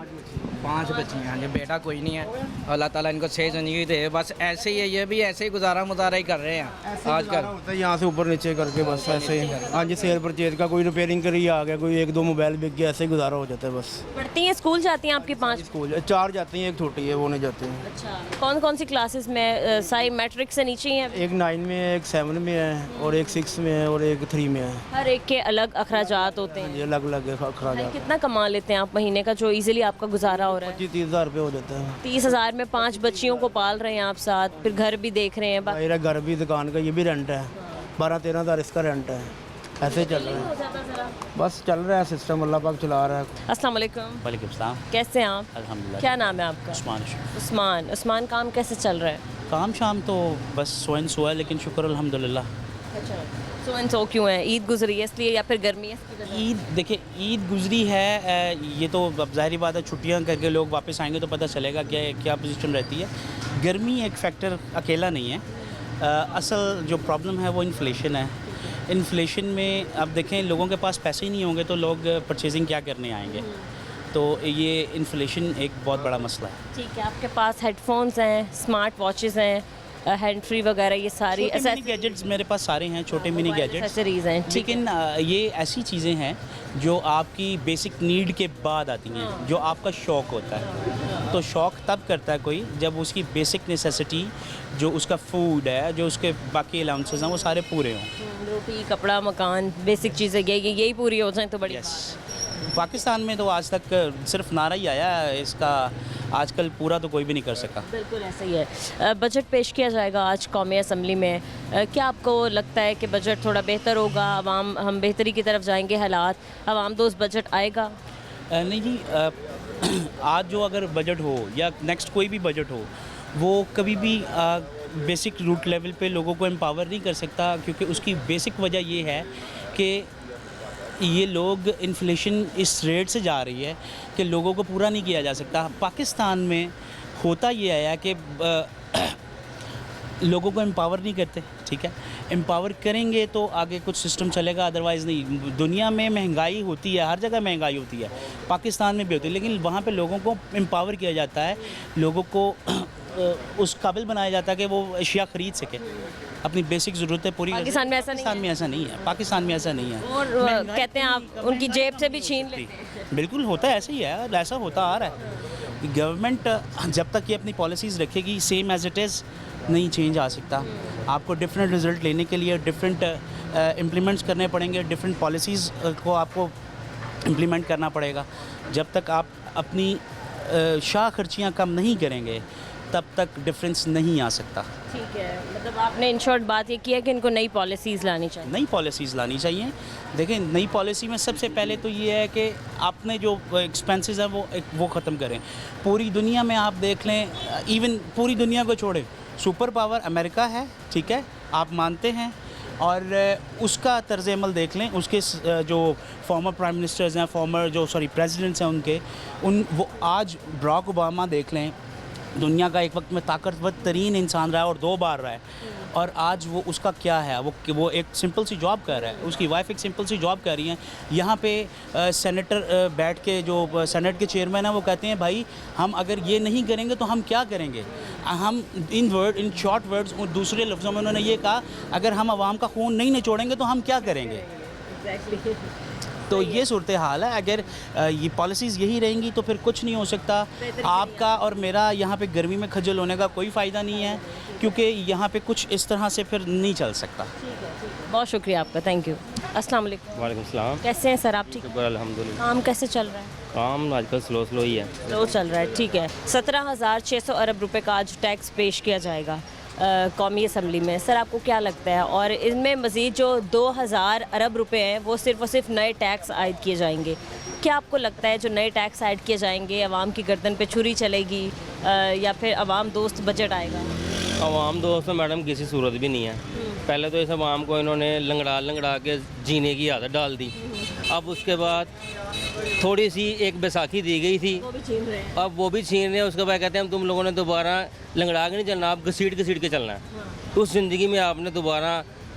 5 बच्ची हैं। ये बेटा कोई नहीं है, अल्लाह ताला इनको सही ज़िंदगी दे। बस ऐसे ही है, ये भी ऐसे ही गुजारा मुजारा ही कर रहे हैं आजकल। होता है यहाँ से ऊपर नीचे करके, बस ऐसे ही। हाँ जी, सेल परचेज का कोई रिपेयरिंग करी आ गया, कोई 1-2 मोबाइल बिक गया, ऐसे ही गुजारा हो जाता है बस। पढ़ती हैं, स्कूल जाती हैं आपकी 5? स्कूल 4 जाती हैं, एक छोटी है, वो नहीं जाती हैं। अच्छा, कौन कौन सी क्लासेस में? सारी मैट्रिक से नीचे ही हैं? एक 9 में है, एक 7 में है, और एक 6 में है, और एक 3 में है। हर एक के अलग अखराजात होते हैं। ये अलग अलग है भाई अखराज। कितना कमा लेते हैं आप महीने का जो इजीली आपका गुजारा हो रहा है? 25-30 हज़ार रुपये हो जाता है। 30,000 में 5 बच्चियों को पाल रहे हैं आप साथ, फिर घर भी देख रहे हैं। मेरा घर भी, दुकान का ये भी रेंट है, 12-13 हज़ार इसका रेंट है। ऐसे ही चल रहा है, बस चल रहा है सिस्टम, अल्लाह पाक चला रहा है। अस्सलाम वालेकुम। वालेकुम सलाम। कैसे हैं आप? अल्हम्दुलिल्लाह। क्या नाम है आपका? उस्मान। उस्मान, काम कैसे चल रहा है? काम शाम तो बस सोएन सोया, लेकिन शुक्र अल्हम्दुलिल्लाह। अच्छा, सो एंड सो क्यों है? ईद गुजरी है इसलिए या फिर गर्मी है इसकी वजह से? ईद देखिए, ईद गुजरी है, ये तो अब ज़ाहिर बात है, छुट्टियां करके लोग वापस आएंगे तो पता चलेगा क्या पोजीशन रहती है। गर्मी एक फैक्टर अकेला नहीं है, असल जो प्रॉब्लम है वो इन्फ्लेशन है। इन्फ्लेशन में अब देखें, लोगों के पास पैसे ही नहीं होंगे तो लोग परचेजिंग क्या करने आएंगे, तो ये इन्फ्लेशन एक बहुत बड़ा मसला है। ठीक है, आपके पास हेडफोन्स हैं, स्मार्ट वॉचेस हैं, हैंड फ्री वगैरह, ये सारी मिनी गैजेट्स मेरे पास सारे हैं, छोटे मिनी गैजेट्स, एक्सेसरीज हैं। ठीक है, लेकिन ये ऐसी चीज़ें हैं जो आपकी बेसिक नीड के बाद आती हैं, जो आपका शौक़ होता है। तो शौक़ तब करता है कोई जब उसकी बेसिक नेसेसिटी, जो उसका फूड है, जो उसके बाकी अलाउंसेस हैं, वो सारे पूरे हों। रोटी, कपड़ा, मकान, बेसिक चीज़ें यही पूरी हो जाएं तो बड़ी यस, पाकिस्तान में तो आज तक सिर्फ नारा ही आया है इसका, आजकल पूरा तो कोई भी नहीं कर सका। बिल्कुल ऐसा ही है। बजट पेश किया जाएगा आज कौमी असम्बली में, क्या आपको लगता है कि बजट थोड़ा बेहतर होगा, हम बेहतरी की तरफ जाएंगे, हालात अवाम दोस्त बजट आएगा? नहीं जी, आज जो अगर बजट हो या नेक्स्ट कोई भी बजट हो, वो कभी भी बेसिक रूट लेवल पे लोगों को एम्पावर नहीं कर सकता, क्योंकि उसकी बेसिक वजह ये है कि ये लोग इन्फ्लेशन इस रेट से जा रही है कि लोगों को पूरा नहीं किया जा सकता। पाकिस्तान में होता ये है कि लोगों को एम्पावर नहीं करते, ठीक है, एम्पावर करेंगे तो आगे कुछ सिस्टम चलेगा, अदरवाइज़ नहीं। दुनिया में महंगाई होती है, हर जगह महंगाई होती है, पाकिस्तान में भी होती है, लेकिन वहाँ पे लोगों को एम्पावर किया जाता है, लोगों को उस काबिल बनाया जाता है कि वो अशिया ख़रीद सके, अपनी बेसिक ज़रूरतें पूरी। पाकिस्तान में ऐसा नहीं है। पाकिस्तान में ऐसा नहीं है। और कहते हैं आप उनकी जेब से भी छीन लेते हैं। बिल्कुल होता है, ऐसा ही है, ऐसा होता आ रहा है। गवर्नमेंट जब तक ये अपनी पॉलिसीज़ रखेगी सेम एज इट इज़, नहीं चेंज आ सकता। आपको डिफरेंट रिज़ल्ट लेने के लिए डिफरेंट इम्प्लीमेंट्स करने पड़ेंगे, डिफरेंट पॉलिसीज़ को आपको इम्प्लीमेंट करना पड़ेगा। जब तक आप अपनी शाह खर्चियाँ कम नहीं करेंगे तब तक डिफरेंस नहीं आ सकता। ठीक है, मतलब आपने इन शॉर्ट बात ये की है कि इनको नई पॉलिसीज़ लानी चाहिए। नई पॉलिसीज़ लानी चाहिए। देखें, नई पॉलिसी में सबसे पहले तो ये है कि आपने जो एक्सपेंसेस हैं वो ख़त्म करें। पूरी दुनिया में आप देख लें, इवन पूरी दुनिया को छोड़ें, सुपर पावर अमेरिका है, ठीक है, आप मानते हैं, और उसका तर्ज़ अमल देख लें, उसके जो फॉर्मर प्राइम मिनिस्टर्स हैं, प्रेसिडेंट्स हैं वो आज बराक ओबामा देख लें, दुनिया का एक वक्त में ताकतवर तरीन इंसान रहा है और 2 बार रहा है, और आज वो उसका क्या है, वो एक सिंपल सी जॉब कर रहा है, उसकी वाइफ एक सिंपल सी जॉब कर रही है। यहाँ पे सेनेटर बैठ के, जो सेनेट के चेयरमैन हैं, वो कहते हैं भाई हम अगर ये नहीं करेंगे तो हम क्या करेंगे। हम इन शॉर्ट वर्ड्स, दूसरे लफ्ज़ों में उन्होंने ये कहा, अगर हम आवाम का खून नहीं निचोड़ेंगे तो हम क्या करेंगे। तो ये सूरत हाल है। अगर ये पॉलिसीज़ यही रहेंगी तो फिर कुछ नहीं हो सकता। आपका और मेरा यहाँ पे गर्मी में खज्जल होने का कोई फ़ायदा नहीं है, क्योंकि यहाँ पे कुछ इस तरह से फिर नहीं चल सकता। बहुत शुक्रिया आपका, थैंक यू। अस्सलाम वालेकुम। वालेकुम सलाम। कैसे हैं सर आप? ठीक, अल्हम्दुलिल्लाह। काम कैसे चल रहा है? काम आजकल स्लो ही है। स्लो चल रहा है, ठीक है। 17,600 अरब रुपए का आज टैक्स पेश किया जाएगा कौमी असम्बली में। सर आपको क्या लगता है, और इनमें मज़ीद जो 2,000 अरब रुपए हैं वो सिर्फ़ और सिर्फ नए टैक्स आयद किए जाएंगे, क्या आपको लगता है जो नए टैक्स ऐड किए जाएंगे आवाम की गर्दन पे छुरी चलेगी या फिर आवाम दोस्त बजट आएगा? आवाम दोस्त मैडम किसी सूरत भी नहीं है। पहले तो इस आवाम को इन्होंने लंगड़ा के जीने की आदत डाल दी, अब उसके बाद थोड़ी सी एक बैसाखी दी गई थी, अब वो भी छीन रहे हैं। उसके बाद कहते हैं हम तुम लोगों ने दोबारा लंगड़ा के नहीं चलना, आप घसीट के चलना है। उस ज़िंदगी में आपने दोबारा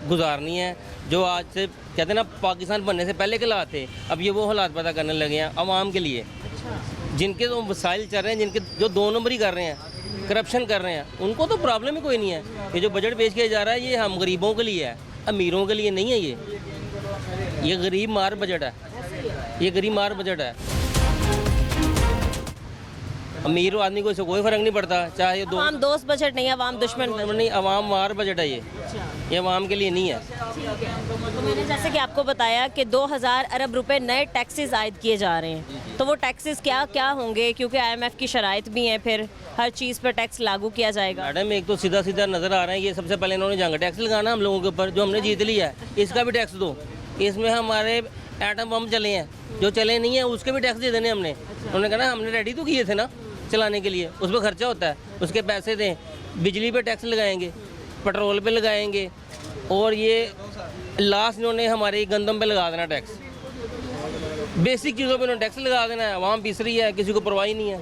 गुजारनी है जो आज से कहते हैं ना पाकिस्तान बनने से पहले के हालात थे, अब ये वो हालात पैदा करने लगे हैं आवाम के लिए। जिनके तो वसाइल चल रहे हैं, जिनके जो 2 नंबर ही कर रहे हैं, करप्शन कर रहे हैं, उनको तो प्रॉब्लम ही कोई नहीं है। ये जो बजट पेश किया जा रहा है ये हम गरीबों के लिए है, अमीरों के लिए नहीं है। ये गरीब मार बजट है, ये गरीब मार बजट है। अमीर आदमी को इससे कोई फ़र्क नहीं पड़ता, चाहे ये आवाम दोस्त बजट नहीं, आवाम दुश्मन नहीं, आवाम मार बजट है ये आवाम के लिए नहीं है। तो मैंने जैसे कि आपको बताया कि 2,000 अरब रुपए नए टैक्सेस आयद किए जा रहे हैं, तो वो टैक्सेस क्या होंगे, क्योंकि IMF की शराइत भी हैं, फिर हर चीज़ पर टैक्स लागू किया जाएगा। मैडम एक तो सीधा नज़र आ रहा है, ये सबसे पहले इन्होंने जंग टैक्स लगाना हम लोगों के ऊपर, जो हमने जीत लिया है इसका भी टैक्स दो। इसमें हमारे एटम बम चले हैं, जो चले नहीं हैं उसके भी टैक्स दे देने हमने। उन्होंने कहा ना हमने रेडी तो किए थे ना चलाने के लिए, उस पर खर्चा होता है, उसके पैसे दें। बिजली पे टैक्स लगाएंगे, पेट्रोल पे लगाएंगे, और ये लास्ट इन्होंने हमारे गंदम पे लगा देना टैक्स, बेसिक चीज़ों पे इन्होंने टैक्स लगा देना है, आवाम पिस रही है, किसी को परवाह ही नहीं है।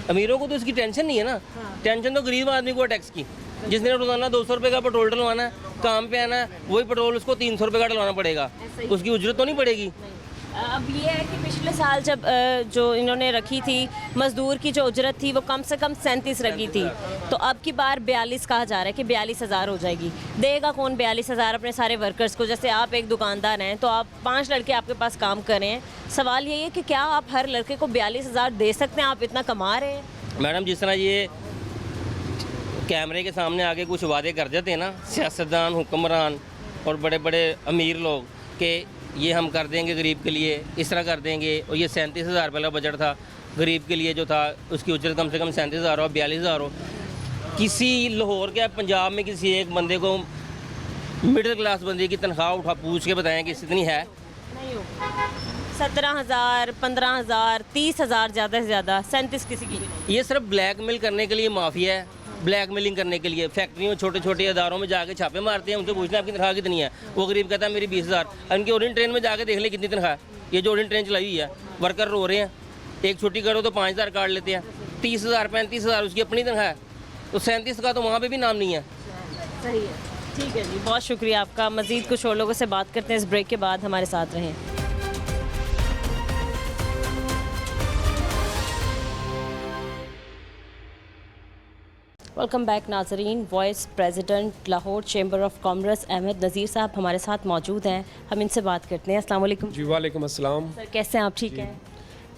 अमीरों को तो इसकी टेंशन नहीं है ना, टेंशन तो गरीब आदमी को है टैक्स की। जिसने रोज़ाना 200 रुपये का पेट्रोल डलवाना है, काम पे आना है, वही पेट्रोल उसको 300 रुपये का डलवाना पड़ेगा, उसकी उजरत तो नहीं पड़ेगी। अब ये है कि पिछले साल जब जो इन्होंने रखी थी मज़दूर की जो उजरत थी वो कम से कम 37 रखी थी, तो अब की बार 42 कहा जा रहा है कि 42,000 हो जाएगी। देगा कौन 42,000 अपने सारे वर्कर्स को? जैसे आप एक दुकानदार हैं तो आप 5 लड़के आपके पास काम कर रहे हैं, सवाल यही है कि क्या आप हर लड़के को 42,000 दे सकते हैं? आप इतना कमा रहे हैं। मैडम, जिस तरह ये कैमरे के सामने आके कुछ वादे कर जाते हैं ना सियासतदान, हुक्मरान और बड़े बड़े अमीर लोग कि ये हम कर देंगे गरीब के लिए, इस तरह कर देंगे, और ये 37,000 रुपये का बजट था गरीब के लिए जो था, उसकी उजरत कम से कम 37,000 हो, 42,000 हो। किसी लाहौर के पंजाब में किसी एक बंदे को मिडिल क्लास बंदे की तनख्वाह उठा पूछ के बताएं कि इतनी है? नहीं होगा। 17,000, 15,000, 30,000 ज़्यादा से ज़्यादा, 37 किसी की नहीं। ये सिर्फ ब्लैकमेल करने के लिए माफिया है, ब्लैकमेलिंग करने के लिए फैक्ट्रियों छोटे छोटे इदारों में जाके छापे मारते हैं, उनसे पूछना आपकी तनख्वाह कितनी है, वो गरीब कहता है मेरी 20,000। इनकी ओरिएंट ट्रेन में जाके देख ले कितनी तनख्वाह है। ये जो ओरिएंट ट्रेन चलाई हुई है, वर्कर रो रहे हैं, एक छुट्टी करो तो 5,000 काट लेते हैं, 30,000 35,000 उसकी अपनी तनख्वाह है, तो 37 का तो वहाँ पर भी नाम नहीं है। सही है, ठीक है जी, बहुत शुक्रिया आपका। मज़ीद कुछ और लोगों से बात करते हैं इस ब्रेक के बाद, हमारे साथ रहें। वेलकम बैक नाजरीन। Vice president Lahore chamber of commerce Ahmed Nazir Sahab हमारे साथ मौजूद हैं, हम इनसे बात करते हैं। अस्सलाम वालेकुम। जी वालेकुम अस्सलाम। सर कैसे हैं आप? ठीक हैं?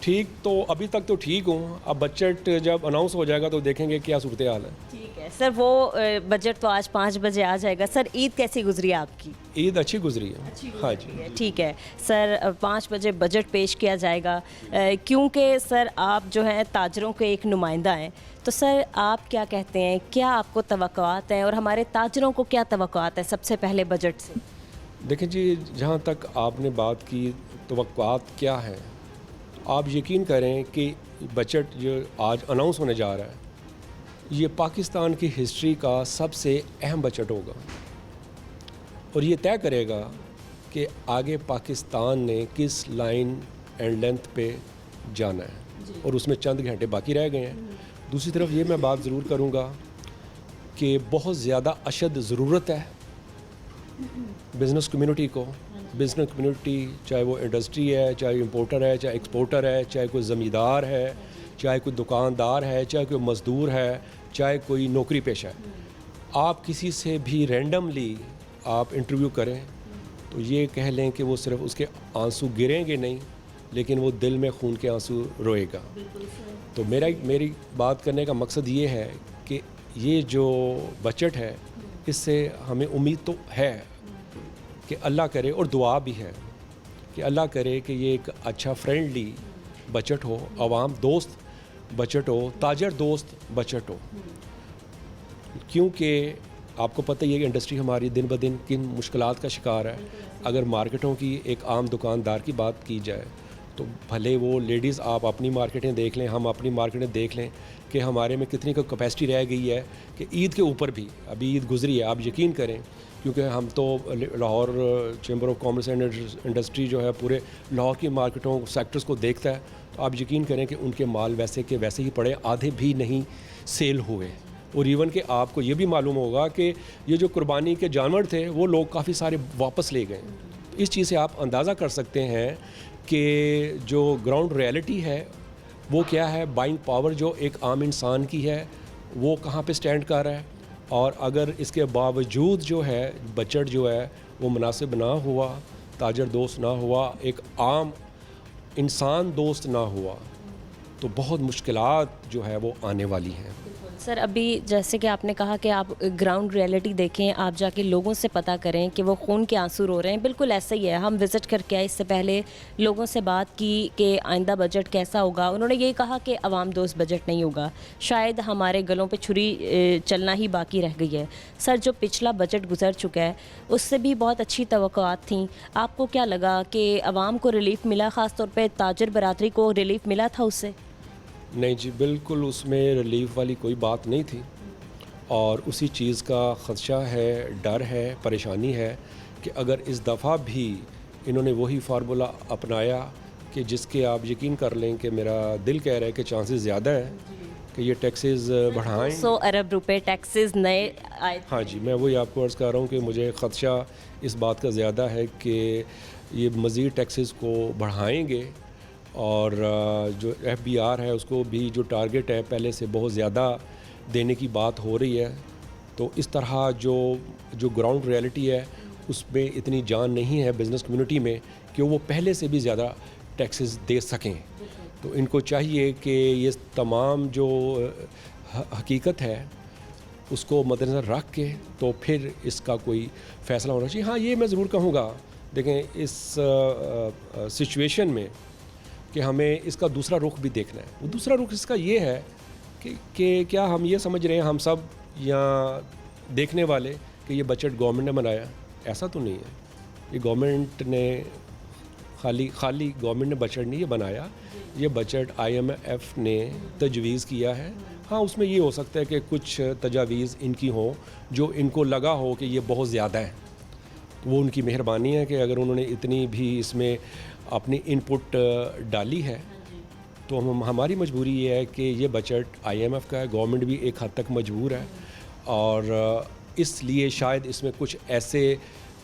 ठीक तो अभी तक तो ठीक हूँ, अब बजट जब अनाउंस हो जाएगा तो देखेंगे क्या सूरत हाल है। ठीक है सर, वो बजट तो आज 5 बजे आ जाएगा। सर ईद कैसी गुजरी है आपकी? ईद अच्छी गुजरी है। हाँ जी, ठीक है सर, 5 बजे बजट पेश किया जाएगा, क्योंकि सर आप जो हैं ताजरों के एक नुमाइंदा हैं, तो सर आप क्या कहते हैं, क्या आपको तवक्कुआत हैं और हमारे ताजरों को क्या तवक्कुआत है सबसे पहले बजट से? देखें जी, जहाँ तक आपने बात की तवक्कुआत क्या है, आप यकीन करें कि बजट जो आज अनाउंस होने जा रहा है, ये पाकिस्तान की हिस्ट्री का सबसे अहम बजट होगा और ये तय करेगा कि आगे पाकिस्तान ने किस लाइन एंड लेंथ पे जाना है, और उसमें चंद घंटे बाकी रह गए हैं। दूसरी तरफ ये मैं बात ज़रूर करूँगा कि बहुत ज़्यादा अशद ज़रूरत है बिज़नेस कम्युनिटी को। बिज़नेस कम्युनिटी चाहे वो इंडस्ट्री है, चाहे इंपोर्टर है, चाहे एक्सपोर्टर है, चाहे कोई ज़मींदार है, चाहे कोई दुकानदार है, चाहे कोई मज़दूर है, चाहे कोई नौकरी पेशा है, आप किसी से भी रैंडमली आप इंटरव्यू करें तो ये कह लें कि वो सिर्फ उसके आंसू गिरेंगे नहीं, लेकिन वो दिल में खून के आंसू रोएगा। तो मेरी बात करने का मकसद ये है कि ये जो बजट है, इससे हमें उम्मीद तो है कि अल्लाह करे, और दुआ भी है कि अल्लाह करे कि ये एक अच्छा फ्रेंडली बजट हो, आवाम दोस्त बजट हो, ताजर दोस्त बजट हो। क्योंकि आपको पता ही है कि इंडस्ट्री हमारी दिन ब दिन किन मुश्किलात का शिकार है। अगर मार्केटों की एक आम दुकानदार की बात की जाए तो भले वो लेडीज़ आप अपनी मार्केटें देख लें, हम अपनी मार्केटें देख लें कि हमारे में कितनी को कैपेसिटी रह गई है कि ईद के ऊपर भी, अभी ईद गुजरी है, आप यकीन करें, क्योंकि हम तो Lahore chamber of commerce and industry जो है पूरे लाहौर की मार्केटों सेक्टर्स को देखता है, तो आप यकीन करें कि उनके माल वैसे के वैसे ही पड़े, आधे भी नहीं सेल हुए। और इवन कि आपको ये भी मालूम होगा कि ये जो कुर्बानी के जानवर थे वो लोग काफ़ी सारे वापस ले गए। इस चीज़ से आप अंदाज़ा कर सकते हैं कि जो ग्राउंड रियलिटी है वो क्या है, बाइंग पावर जो एक आम इंसान की है वो कहाँ पे स्टैंड कर रहा है। और अगर इसके बावजूद जो है बजट जो है वो मुनासिब ना हुआ, ताजर दोस्त ना हुआ, एक आम इंसान दोस्त ना हुआ, तो बहुत मुश्किलात जो है वो आने वाली हैं। सर अभी जैसे कि आपने कहा कि आप ग्राउंड रियलिटी देखें, आप जाके लोगों से पता करें कि वो खून के आंसू रो रहे हैं, बिल्कुल ऐसा ही है। हम विज़िट करके आए, इससे पहले लोगों से बात की कि आइंदा बजट कैसा होगा, उन्होंने ये कहा कि अवाम दोस्त बजट नहीं होगा, शायद हमारे गलों पे छुरी चलना ही बाकी रह गई है। सर जो पिछला बजट गुजर चुका है उससे भी बहुत अच्छी तवक्कुआत थी, आपको क्या लगा कि अवाम को रिलीफ मिला, ख़ास तौर पे ताजर बरादरी को रिलीफ मिला था उससे? नहीं जी, बिल्कुल उसमें रिलीफ वाली कोई बात नहीं थी। और उसी चीज़ का ख़दशा है, डर है, परेशानी है कि अगर इस दफ़ा भी इन्होंने वही फार्मूला अपनाया कि जिसके आप यकीन कर लें कि मेरा दिल कह रहा है कि चांसेस ज़्यादा है कि ये टैक्सेस बढ़ाएं। 100 अरब रुपए टैक्सेस नए आए। हाँ जी, मैं वही आपको अर्ज़ कर रहा हूँ कि मुझे ख़दशा इस बात का ज़्यादा है कि ये मज़ीद टैक्सेस को बढ़ाएंगे और जो FBR है उसको भी जो टारगेट है पहले से बहुत ज़्यादा देने की बात हो रही है। तो इस तरह जो ग्राउंड रियलिटी है उसमें इतनी जान नहीं है बिज़नेस कम्युनिटी में कि वो पहले से भी ज़्यादा टैक्सेस दे सकें। तो इनको चाहिए कि ये तमाम जो हकीकत है उसको मद्देनज़र रख के तो फिर इसका कोई फ़ैसला होना चाहिए। हाँ, ये मैं ज़रूर कहूँगा, देखें इस सिचुएशन में कि हमें इसका दूसरा रुख भी देखना है। वो दूसरा रुख इसका ये है कि क्या हम ये समझ रहे हैं हम सब या देखने वाले कि ये बजट गवर्नमेंट ने बनाया? ऐसा तो नहीं है। ये गवर्नमेंट ने खाली गवर्नमेंट ने बजट नहीं ये बनाया, ये बजट IMF ने तजवीज़ किया है। हाँ, उसमें ये हो सकता है कि कुछ तजावीज़ इनकी हों जो इनको लगा हो कि ये बहुत ज़्यादा है, तो वो उनकी मेहरबानी है कि अगर उन्होंने इतनी भी इसमें अपनी इनपुट डाली है तो हमारी मजबूरी ये है कि ये बजट IMF का है, गवर्नमेंट भी एक हद तक मजबूर है और इसलिए शायद इसमें कुछ ऐसे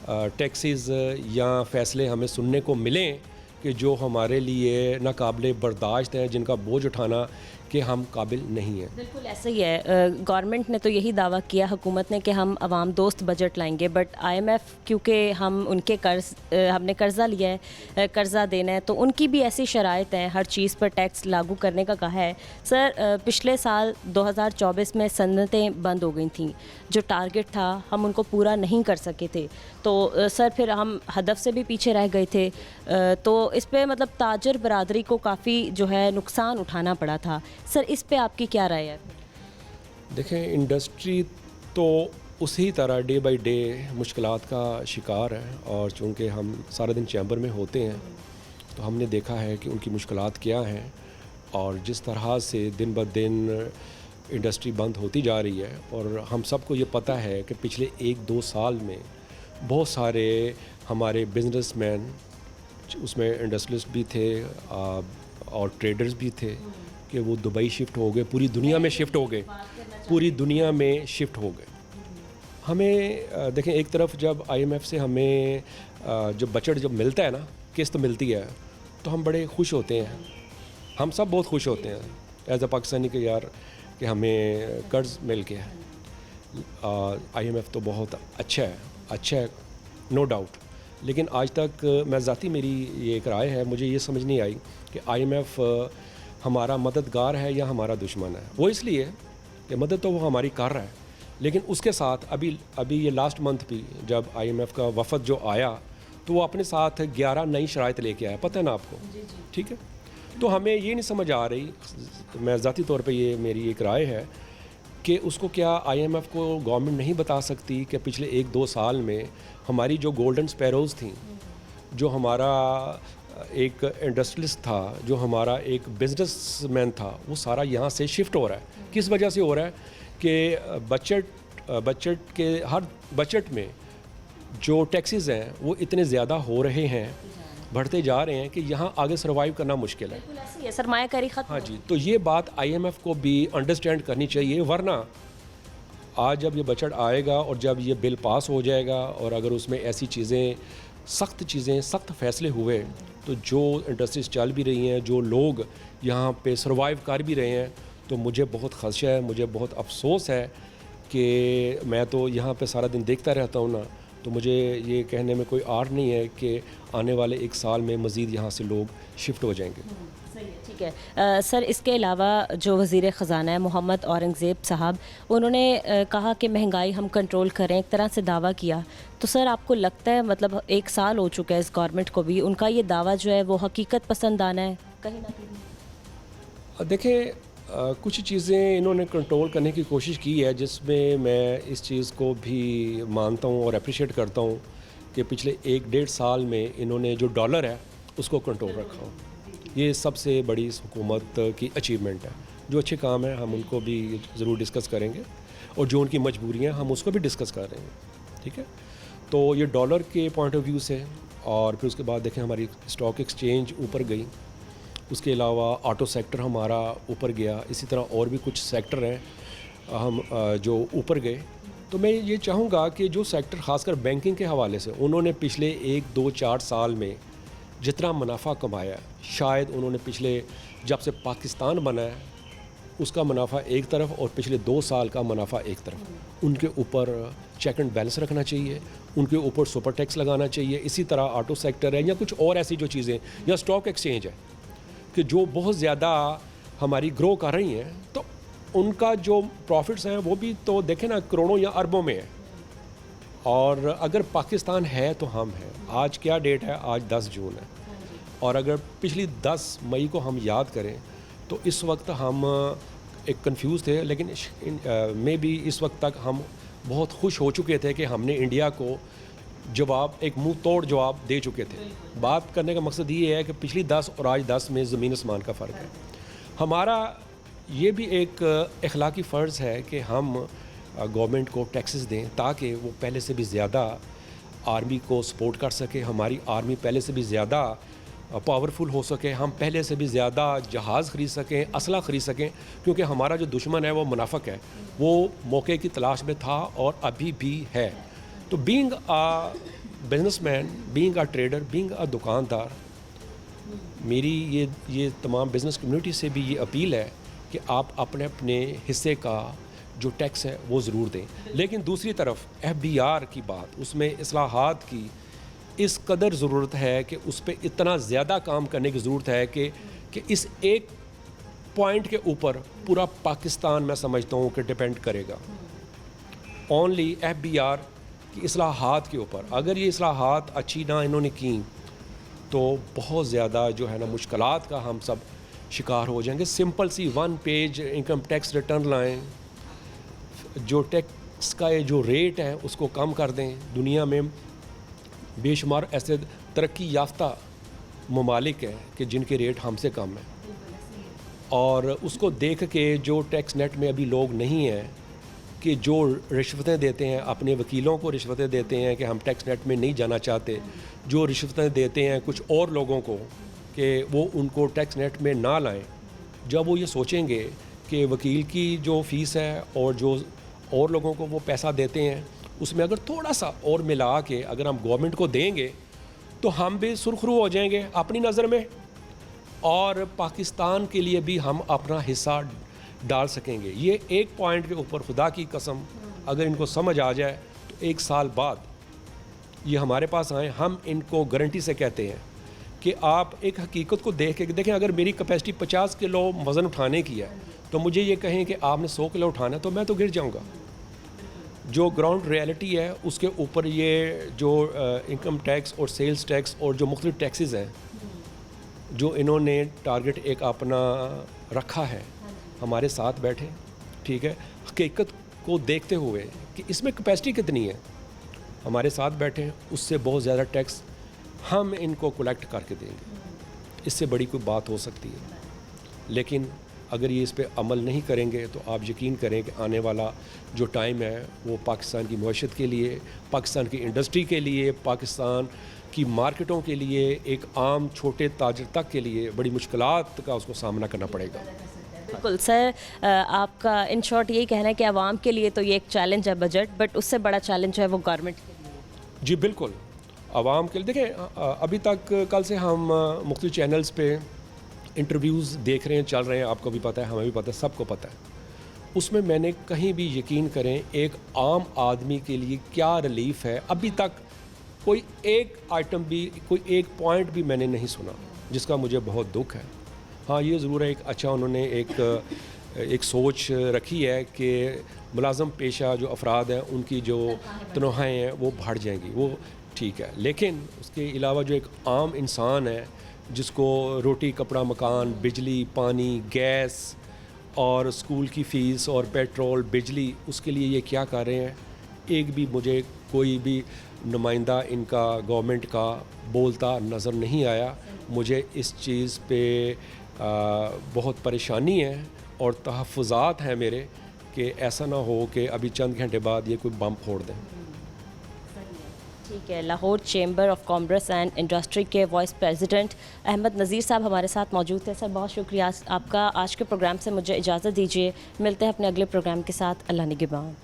टैक्सेस या फ़ैसले हमें सुनने को मिलें कि जो हमारे लिए नाकाबिले बर्दाश्त हैं, जिनका बोझ उठाना कि हम काबिल नहीं हैं। बिल्कुल ऐसा ही है। गवर्नमेंट ने तो यही दावा किया हुकूमत ने कि हम आवाम दोस्त बजट लाएंगे, बट IMF क्योंकि हम उनके हमने कर्ज़ा लिया है, कर्ज़ा देना है, तो उनकी भी ऐसी शराइत हैं, हर चीज़ पर टैक्स लागू करने का कहा है। सर, पिछले साल 2024 में सनतें बंद हो गई थी, जो टारगेट था हम उनको पूरा नहीं कर सके थे, तो सर फिर हम हदफ से भी पीछे रह गए थे। तो इस पे मतलब ताजर बरादरी को काफ़ी जो है नुकसान उठाना पड़ा था। सर, इस पे आपकी क्या राय है? देखें, इंडस्ट्री तो उसी तरह डे बाय डे मुश्किलात का शिकार है और चूँकि हम सारा दिन चैम्बर में होते हैं तो हमने देखा है कि उनकी मुश्किलात क्या हैं और जिस तरह से दिन ब दिन इंडस्ट्री बंद होती जा रही है। और हम सबको ये पता है कि पिछले 1-2 साल में बहुत सारे हमारे बिजनेसमैन, उसमें इंडस्ट्रियलिस्ट भी थे और ट्रेडर्स भी थे, कि वो दुबई शिफ्ट हो गए, पूरी दुनिया में शिफ्ट हो गए, पूरी दुनिया में शिफ्ट हो गए। हमें देखें, एक तरफ जब IMF से हमें जब बजट जब मिलता है ना, किस्त मिलती है, तो हम बड़े खुश होते हैं, हम सब बहुत खुश होते हैं एज अ पाकिस्तानी के यार कि हमें कर्ज़ मिल गया है। IMF तो बहुत अच्छा है, नो डाउट। लेकिन आज तक मैं ज़ाती मेरी ये एक राय है, मुझे ये समझ नहीं आई कि IMF हमारा मददगार है या हमारा दुश्मन है। वो इसलिए कि मदद तो वो हमारी कर रहा है, लेकिन उसके साथ अभी ये लास्ट मंथ भी जब IMF का वफद जो आया तो वो अपने साथ 11 नई शराइत लेके आया, पता है ना आपको? ठीक है, तो हमें ये नहीं समझ आ रही, मैं ज़ाती तौर पे ये मेरी एक राय है कि उसको क्या IMF को गवर्नमेंट नहीं बता सकती कि पिछले 1-2 साल में हमारी जो गोल्डन स्पैरोज़ थी, जो हमारा एक इंडस्ट्रियलिस्ट था, जो हमारा एक बिजनेसमैन था, वो सारा यहाँ से शिफ्ट हो रहा है। किस वजह से हो रहा है कि बजट के हर बजट में जो टैक्सेस हैं वो इतने ज़्यादा हो रहे हैं, बढ़ते जा रहे हैं कि यहाँ आगे सर्वाइव करना मुश्किल है। ऐसी है, सरमायाकारी खत्म। हाँ जी, तो ये बात IMF को भी अंडरस्टैंड करनी चाहिए, वरना आज जब ये बजट आएगा और जब ये बिल पास हो जाएगा और अगर उसमें ऐसी सख्त फैसले हुए तो जो इंडस्ट्रीज चल भी रही हैं, जो लोग यहाँ पे सर्वाइव कर भी रहे हैं, तो मुझे बहुत खदशा है, मुझे बहुत अफसोस है कि मैं तो यहाँ पे सारा दिन देखता रहता हूँ ना, तो मुझे ये कहने में कोई आड़ नहीं है कि आने वाले 1 साल में मज़ीद यहाँ से लोग शिफ्ट हो जाएंगे। सही है, ठीक है। सर, इसके अलावा जो वज़ीर ख़ज़ाना है मोहम्मद औरंगज़ेब साहब, उन्होंने कहा कि महंगाई हम कंट्रोल करें, एक तरह से दावा किया। तो सर, आपको लगता है मतलब 1 साल हो चुका है इस गवर्नमेंट को भी, उनका ये दावा जो है वो हकीकत पसंद आना है कहीं ना कहीं? देखें, कुछ चीज़ें इन्होंने कंट्रोल करने की कोशिश की है, जिसमें मैं इस चीज़ को भी मानता हूँ और अप्रिशिएट करता हूँ कि पिछले 1-1.5 साल में इन्होंने जो डॉलर है उसको कंट्रोल रखा हो। ये सबसे बड़ी इस हुकूमत की अचीवमेंट है। जो अच्छे काम हैं हम उनको भी ज़रूर डिस्कस करेंगे। और जो उनकी मजबूरियाँ हम उसको भी डिस्कस कर रहे हैं, ठीक है। तो ये डॉलर के पॉइंट ऑफ व्यू से, और फिर उसके बाद देखें हमारी स्टॉक एक्सचेंज ऊपर गई, उसके अलावा ऑटो सेक्टर हमारा ऊपर गया, इसी तरह और भी कुछ सेक्टर हैं हम जो ऊपर गए। तो मैं ये चाहूँगा कि जो सेक्टर ख़ासकर बैंकिंग के हवाले से उन्होंने पिछले 1, 2, 4 साल में जितना मुनाफा कमाया, शायद उन्होंने पिछले जब से पाकिस्तान बना है उसका मुनाफा एक तरफ और पिछले 2 साल का मुनाफा एक तरफ, उनके ऊपर चेक एंड बैलेंस रखना चाहिए, उनके ऊपर सुपर टैक्स लगाना चाहिए। इसी तरह ऑटो सेक्टर है या कुछ और ऐसी जो चीज़ें, या स्टॉक एक्सचेंज है कि जो बहुत ज़्यादा हमारी ग्रो कर रही हैं, तो उनका जो प्रॉफिट्स हैं वो भी तो देखें ना करोड़ों या अरबों में है। और अगर पाकिस्तान है तो हम हैं। आज क्या डेट है? आज 10 जून है। और अगर पिछली 10 मई को हम याद करें तो इस वक्त हम एक कंफ्यूज थे, लेकिन मे बी इस वक्त तक हम बहुत खुश हो चुके थे कि हमने इंडिया को जवाब, एक मुंह तोड़ जवाब दे चुके थे। बात करने का मकसद ये है कि पिछली 10 और आज 10 में ज़मीन आसमान का फ़र्क है। हमारा ये भी एक अखलाकी फ़र्ज़ है कि हम गवर्नमेंट को टैक्सेस दें ताकि वो पहले से भी ज़्यादा आर्मी को सपोर्ट कर सके, हमारी आर्मी पहले से भी ज़्यादा पावरफुल हो सके, हम पहले से भी ज़्यादा जहाज़ ख़रीद सकें, असला ख़रीद सकें, क्योंकि हमारा जो दुश्मन है वो मुनाफिक है, वो मौके की तलाश में था और अभी भी है। तो being a businessman, being a trader, being a दुकानदार, मेरी ये तमाम बिज़नेस कम्युनिटी से भी ये अपील है कि आप अपने अपने हिस्से का जो टैक्स है वो ज़रूर दें। लेकिन दूसरी तरफ FBR की बात, उसमें इस्लाहात की इस कदर ज़रूरत है कि उस पर इतना ज़्यादा काम करने की ज़रूरत है कि इस एक पॉइंट के ऊपर पूरा पाकिस्तान मैं समझता हूँ कि डिपेंड करेगा ओनली FBR की इस्लाहात के ऊपर। अगर ये इस्लाहात अच्छी ना इन्होंने की तो बहुत ज़्यादा जो है ना मुश्किलात का हम सब शिकार हो जाएंगे। सिंपल सी 1 पेज इनकम टैक्स रिटर्न लाएं, जो टैक्स का ये जो रेट है उसको कम कर दें। दुनिया में बेशुमार ऐसे तरक्की याफ्ता ममालिक हैं कि जिनके रेट हमसे कम हैं, और उसको देख के जो टैक्स नेट में अभी लोग नहीं हैं कि जो रिश्वतें देते हैं, अपने वकीलों को रिश्वतें देते हैं कि हम टैक्स नेट में नहीं जाना चाहते, जो रिश्वतें देते हैं कुछ और लोगों को कि वो उनको टैक्स नेट में ना लाएं। जब वो ये सोचेंगे कि वकील की जो फ़ीस है और जो और लोगों को वो पैसा देते हैं उसमें अगर थोड़ा सा और मिला के अगर हम गवर्नमेंट को देंगे तो हम भी सुरखरू हो जाएंगे अपनी नज़र में, और पाकिस्तान के लिए भी हम अपना हिस्सा डाल सकेंगे। ये एक पॉइंट के ऊपर खुदा की कसम अगर इनको समझ आ जाए तो 1 साल बाद ये हमारे पास आए, हम इनको गारंटी से कहते हैं कि आप एक हकीकत को देख के देखें। अगर मेरी कैपेसिटी 50 किलो वज़न उठाने की है तो मुझे ये कहें कि आपने 100 किलो उठाना है तो मैं तो गिर जाऊंगा। जो ग्राउंड रियलिटी है उसके ऊपर ये जो इनकम टैक्स और सेल्स टैक्स और जो मुख्तलिफ टैक्सेस हैं जो इन्होंने टारगेट एक अपना रखा है, हमारे साथ बैठे, ठीक है, हकीकत को देखते हुए कि इसमें कैपेसिटी कितनी है, हमारे साथ बैठे, उससे बहुत ज़्यादा टैक्स हम इनको कलेक्ट करके देंगे। इससे बड़ी कोई बात हो सकती है, लेकिन अगर ये इस पर अमल नहीं करेंगे तो आप यकीन करें कि आने वाला जो टाइम है वो पाकिस्तान की मईशत के लिए, पाकिस्तान की इंडस्ट्री के लिए, पाकिस्तान की मार्केटों के लिए, एक आम छोटे ताजर तक के लिए बड़ी मुश्किलात का उसको सामना करना पड़ेगा। बिल्कुल सर, आपका इन शॉर्ट यही कहना है कि आवाम के लिए तो ये एक चैलेंज है बजट, बट उससे बड़ा चैलेंज जो है वो गवर्नमेंट के लिए। जी बिल्कुल, आवाम के लिए देखें, अभी तक कल से हम मुख्तलिफ चैनल्स पे इंटरव्यूज़ देख रहे हैं, चल रहे हैं, आपको भी पता है, हमें भी पता है, सबको पता है। उसमें मैंने कहीं भी यकीन करें एक आम आदमी के लिए क्या रिलीफ है, अभी तक कोई एक आइटम भी, कोई एक पॉइंट भी मैंने नहीं सुना, जिसका मुझे बहुत दुख है। हाँ, ये ज़रूर है, एक अच्छा उन्होंने एक सोच रखी है कि मुलाज़म पेशा जो अफराद हैं उनकी जो तनख्वाहें हैं वो बढ़ जाएंगी, वो ठीक है, लेकिन उसके अलावा जो एक आम इंसान है जिसको रोटी, कपड़ा, मकान, बिजली, पानी, गैस और स्कूल की फ़ीस और पेट्रोल, बिजली, उसके लिए ये क्या कर रहे हैं, एक भी मुझे कोई भी नुमाइंदा इनका गवर्नमेंट का बोलता नज़र नहीं आया। मुझे इस चीज़ पे बहुत परेशानी है और तहफ़्फ़ुज़ात हैं मेरे कि ऐसा ना हो कि अभी चंद घंटे बाद ये कोई बम फोड़ दें। ठीक है, Lahore chamber of commerce and industry के वाइस प्रेसिडेंट अहमद नज़ीर साहब हमारे साथ मौजूद थे। सर बहुत शुक्रिया आपका। आज के प्रोग्राम से मुझे इजाज़त दीजिए, मिलते हैं अपने अगले प्रोग्राम के साथ। अल्लाह निगहबान।